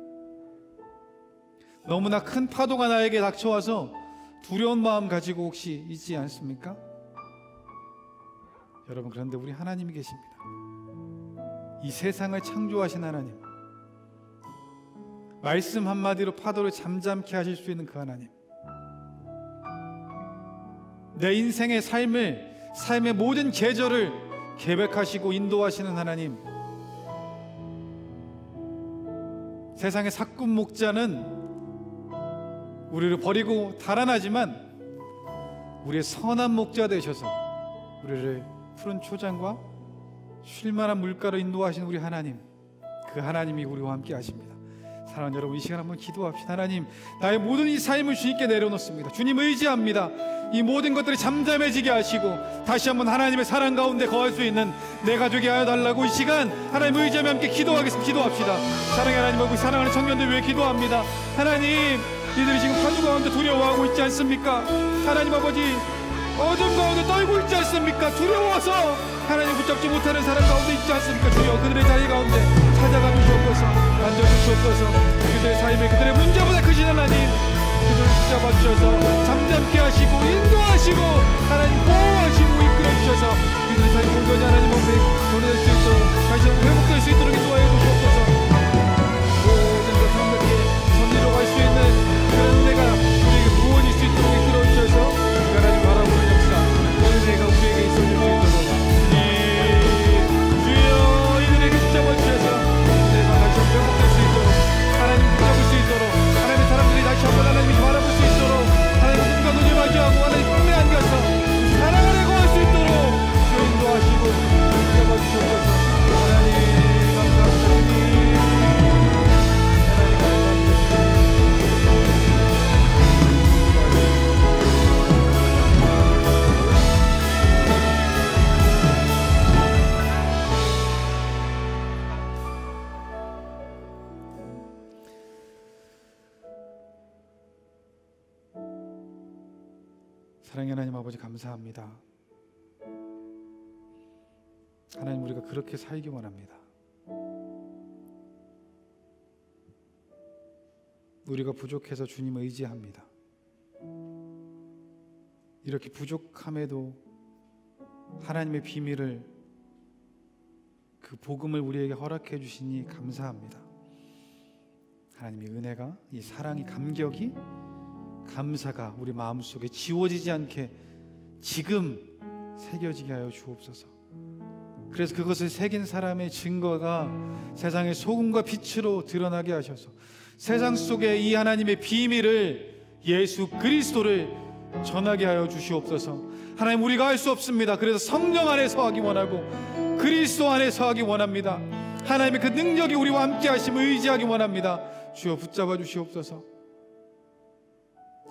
너무나 큰 파도가 나에게 닥쳐와서 두려운 마음 가지고 혹시 있지 않습니까? 여러분, 그런데 우리 하나님이 계십니다. 이 세상을 창조하신 하나님, 말씀 한마디로 파도를 잠잠케 하실 수 있는 그 하나님, 내 인생의 삶의 모든 계절을 계획하시고 인도하시는 하나님, 세상의 사꾼 목자는 우리를 버리고 달아나지만 우리의 선한 목자 되셔서 우리를 푸른 초장과 쉴만한 물가로 인도하시는 우리 하나님, 그 하나님이 우리와 함께 하십니다. 사랑하는 여러분, 이 시간 한번 기도합시다. 하나님, 나의 모든 이 삶을 주님께 내려놓습니다. 주님 의지합니다. 이 모든 것들이 잠잠해지게 하시고 다시 한번 하나님의 사랑 가운데 거할 수 있는 내가 되게 하여 달라고 이 시간 하나님 의지하며 함께 기도하겠습니다. 기도합시다. 사랑의 하나님, 우리 사랑하는 청년들 위해 기도합니다. 하나님, 이들이 지금 파도 가운데 두려워하고 있지 않습니까? 하나님 아버지, 어둠 가운데 떨고 있지 않습니까? 두려워서 하나님 붙잡지 못하는 사람 가운데 있지 않습니까? 주여, 그들의 자리 가운데 찾아가 주시옵소서. 만져주시옵소서. 그들의 삶에 그들의 문제보다 크신 하나님, 그들을 붙잡아 주셔서 잠잠케 하시고 인도하시고 하나님 보호하시고 이끌어 주셔서 그들의 삶이 온전히 하나님 앞에 전해질 수 있도록, 다시 한번 회복될 수 있도록 인도하여 주시옵소서. 모든 것 완벽히 선리로 갈 수 있는 그런 은혜가 우리에게 부어질 수 있도록 이끌어 주셔서 하나님 바라보는 역사, 그 은혜가 우리에게 있어질 수 있도록 주여, 이들에게 붙잡아 주셔서 내가 다시 한번 회복될 수 있도록, 하나님 붙잡을 수 있도록, 하나님의 사람들이 다시 한번 하나님을 바라볼 수 있도록, 하나님 눈과 눈을 마주하고 하나님 품에 안겨서 사랑 안에 거할 수 있도록 주 인도하시고 붙잡아 주셔서 하나님 감사합니다. 하나님 사랑의 하나님 아버지, 감사합니다. 하나님, 우리가 그렇게 살기 원합니다. 우리가 부족해서 주님을 의지합니다. 이렇게 부족함에도 하나님의 비밀을, 그 복음을 우리에게 허락해 주시니 감사합니다. 하나님의 은혜가, 이 사랑이, 감격이, 감사가 우리 마음속에 지워지지 않게 지금 새겨지게 하여 주옵소서. 그래서 그것을 새긴 사람의 증거가 세상의 소금과 빛으로 드러나게 하셔서 세상 속에 이 하나님의 비밀을, 예수 그리스도를 전하게 하여 주시옵소서. 하나님, 우리가 할 수 없습니다. 그래서 성령 안에서 하기 원하고 그리스도 안에서 하기 원합니다. 하나님의 그 능력이 우리와 함께 하심을 의지하기 원합니다. 주여 붙잡아 주시옵소서.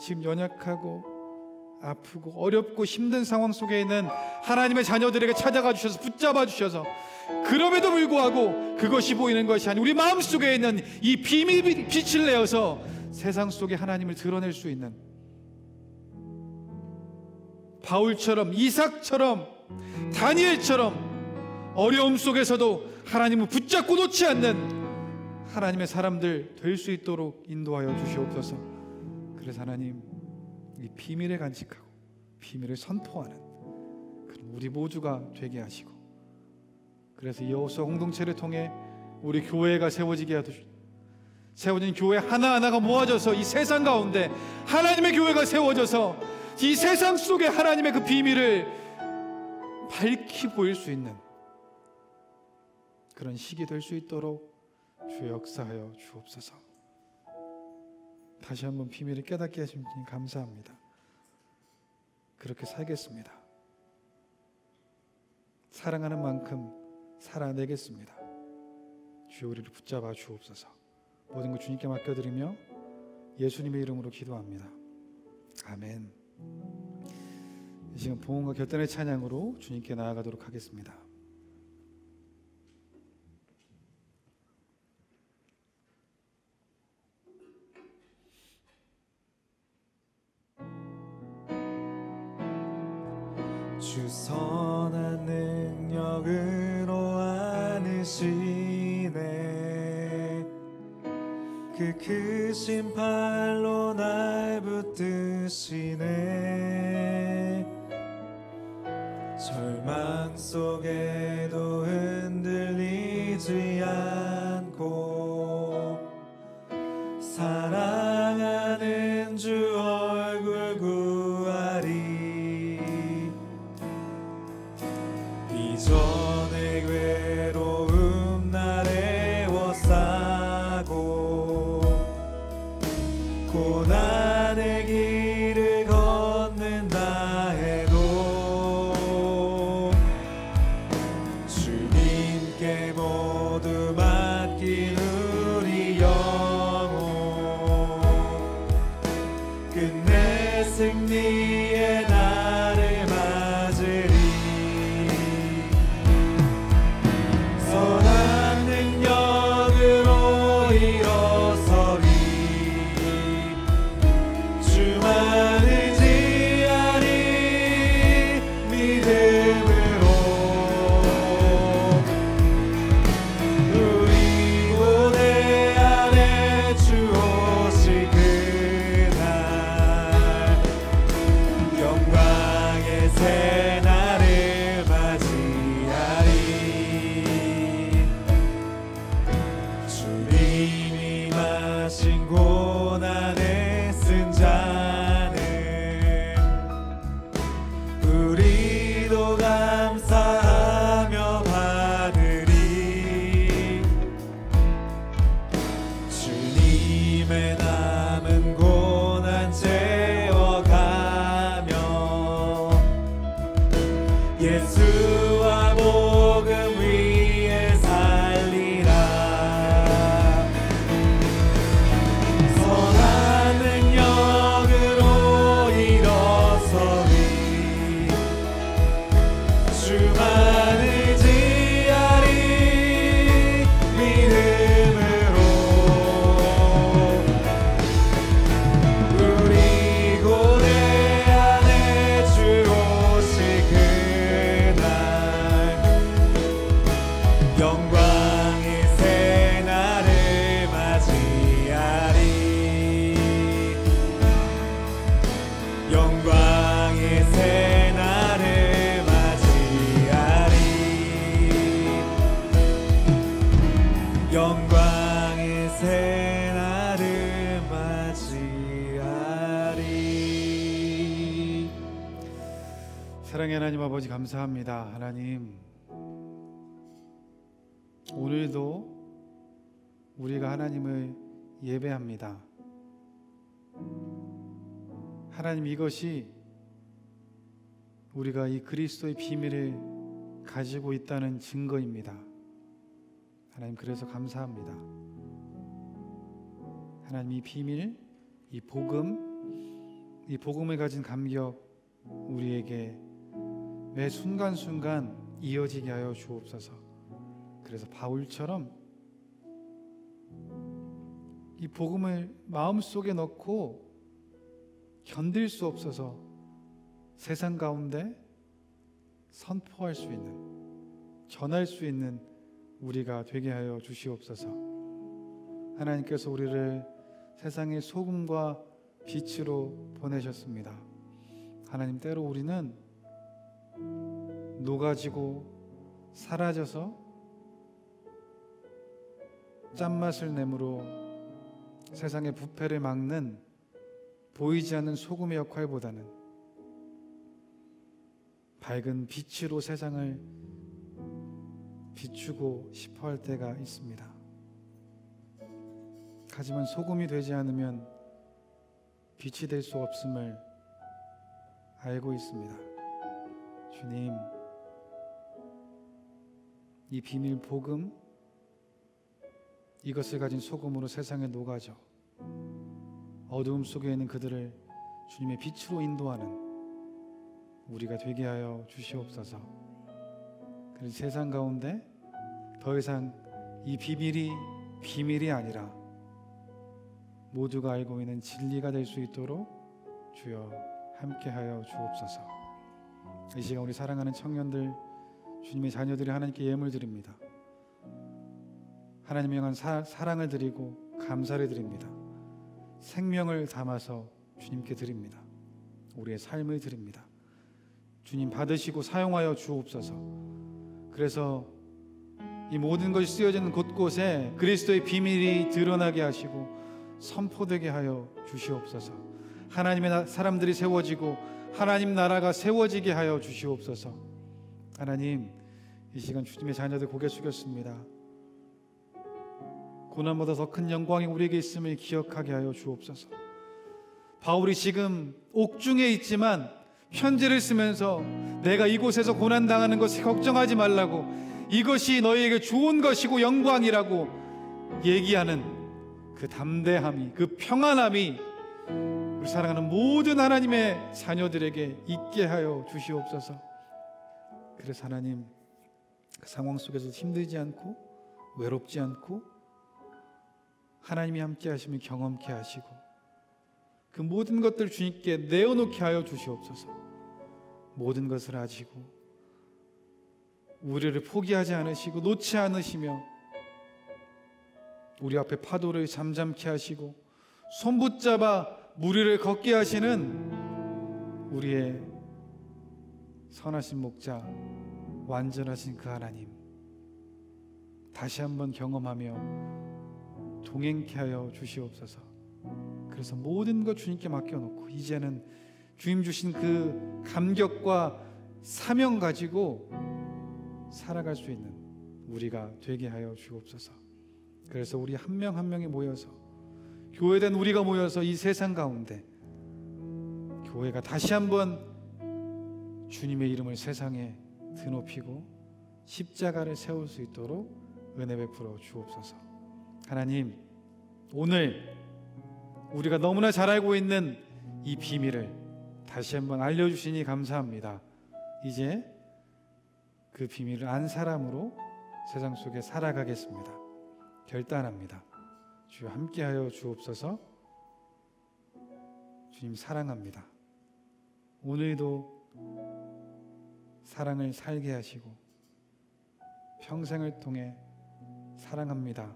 지금 연약하고 아프고 어렵고 힘든 상황 속에 있는 하나님의 자녀들에게 찾아가 주셔서 붙잡아 주셔서, 그럼에도 불구하고 그것이 보이는 것이 아닌 우리 마음속에 있는 이 비밀 빛을 내어서 세상 속에 하나님을 드러낼 수 있는, 바울처럼, 이삭처럼, 다니엘처럼 어려움 속에서도 하나님을 붙잡고 놓지 않는 하나님의 사람들 될 수 있도록 인도하여 주시옵소서. 그래서 하나님, 이 비밀에 간직하고 비밀을 선포하는 그런 우리 모두가 되게 하시고, 그래서 이 여호수아 공동체를 통해 우리 교회가 세워지게 하듯이 세워진 교회 하나하나가 모아져서 이 세상 가운데 하나님의 교회가 세워져서 이 세상 속에 하나님의 그 비밀을 밝히 보일 수 있는 그런 시기 될 수 있도록 주의 역사하여 주옵소서. 다시 한번 비밀을 깨닫게 하신 주님 감사합니다. 그렇게 살겠습니다. 사랑하는 만큼 살아내겠습니다. 주여, 우리를 붙잡아 주옵소서. 모든 것 주님께 맡겨드리며 예수님의 이름으로 기도합니다. 아멘. 이 시간 봉헌과 결단의 찬양으로 주님께 나아가도록 하겠습니다. 주 선한 능력으로 안으시네. 그 크신 팔로 날 붙드시네. 절망 속에도 흔들리지 않고 사랑하는 주 얼굴 구하리. 이전의 괴로움 날 애워싸고 고난의 길을 걷는다 해도 주님께 모두 맡긴 우리 영혼 끝내 승리의 날을 맞으리. 선한 능력으로 일어서리. 주만 의지하리. 믿음으로 우리 고대 안에 주 오실 그날 영광의 새 날을 맞이하리. 주님이 마신 고난의 쓴 잔을 우리도 감사하며 받으리. 주님의 남은 고난 채워가며 예수와 복음 위에 살리라. 선한 능력으로 일어서리. 주만 의지하리. 믿음으로 우리 고대 안에 주 오실 그날 아버지 감사합니다. 하나님, 오늘도 우리가 하나님을 예배합니다. 하나님, 이것이 우리가 이 그리스도의 비밀을 가지고 있다는 증거입니다. 하나님, 그래서 감사합니다. 하나님, 이 비밀, 이 복음을 가진 감격 우리에게 매 순간순간 이어지게 하여 주옵소서. 그래서 바울처럼 이 복음을 마음속에 넣고 견딜 수 없어서 세상 가운데 선포할 수 있는, 전할 수 있는 우리가 되게 하여 주시옵소서. 하나님께서 우리를 세상의 소금과 빛으로 보내셨습니다. 하나님, 때로 우리는 녹아지고 사라져서 짠맛을 내므로 세상의 부패를 막는 보이지 않는 소금의 역할보다는 밝은 빛으로 세상을 비추고 싶어 할 때가 있습니다. 하지만 소금이 되지 않으면 빛이 될 수 없음을 알고 있습니다. 주님, 이 비밀 복음, 이것을 가진 소금으로 세상에 녹아져 어두움 속에 있는 그들을 주님의 빛으로 인도하는 우리가 되게 하여 주시옵소서. 그래서 세상 가운데 더 이상 이 비밀이 아니라 모두가 알고 있는 진리가 될 수 있도록 주여 함께하여 주옵소서. 이 시간 우리 사랑하는 청년들, 주님의 자녀들이 하나님께 예물 드립니다. 하나님을 향한 사랑을 드리고 감사를 드립니다. 생명을 담아서 주님께 드립니다. 우리의 삶을 드립니다. 주님, 받으시고 사용하여 주옵소서. 그래서 이 모든 것이 쓰여지는 곳곳에 그리스도의 비밀이 드러나게 하시고 선포되게 하여 주시옵소서. 하나님의 사람들이 세워지고 하나님 나라가 세워지게 하여 주시옵소서. 하나님, 이 시간 주님의 자녀들 고개 숙였습니다. 고난보다 더 큰 영광이 우리에게 있음을 기억하게 하여 주옵소서. 바울이 지금 옥중에 있지만 편지를 쓰면서 내가 이곳에서 고난당하는 것을 걱정하지 말라고, 이것이 너희에게 좋은 것이고 영광이라고 얘기하는 그 담대함이, 그 평안함이 우리 사랑하는 모든 하나님의 자녀들에게 있게 하여 주시옵소서. 그래서 하나님, 그 상황 속에서 힘들지 않고 외롭지 않고 하나님이 함께 하심을 경험케 하시고 그 모든 것들을 주님께 내어놓게 하여 주시옵소서. 모든 것을 아시고 우리를 포기하지 않으시고 놓지 않으시며 우리 앞에 파도를 잠잠케 하시고 손 붙잡아 무리를 걷게 하시는 우리의 선하신 목자, 완전하신 그 하나님 다시 한번 경험하며 동행케 하여 주시옵소서. 그래서 모든 것 주님께 맡겨놓고 이제는 주님 주신 그 감격과 사명 가지고 살아갈 수 있는 우리가 되게 하여 주옵소서. 그래서 우리 한 명 한 명이 모여서, 교회된 우리가 모여서 이 세상 가운데 교회가 다시 한번 주님의 이름을 세상에 드높이고 십자가를 세울 수 있도록 은혜 베풀어 주옵소서. 하나님, 오늘 우리가 너무나 잘 알고 있는 이 비밀을 다시 한번 알려주시니 감사합니다. 이제 그 비밀을 안 사람으로 세상 속에 살아가겠습니다. 결단합니다. 주여 함께하여 주옵소서. 주님 사랑합니다. 오늘도 사랑을 살게 하시고 평생을 통해 사랑합니다,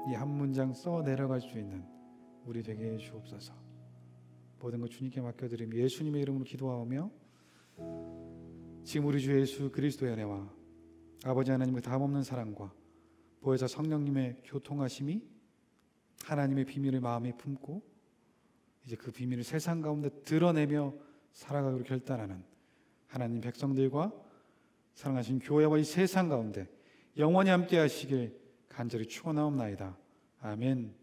이 한 문장 써 내려갈 수 있는 우리 되게 해 주옵소서. 모든 것 주님께 맡겨드리며 예수님의 이름으로 기도하오며 지금 우리 주 예수 그리스도의 은혜와 아버지 하나님의 다함없는 사랑과 보혜사 성령님의 교통하심이 하나님의 비밀을 마음에 품고 이제 그 비밀을 세상 가운데 드러내며 살아가기로 결단하는 하나님 백성들과 사랑하신 교회와 이 세상 가운데 영원히 함께 하시길 간절히 축원하옵나이다. 아멘.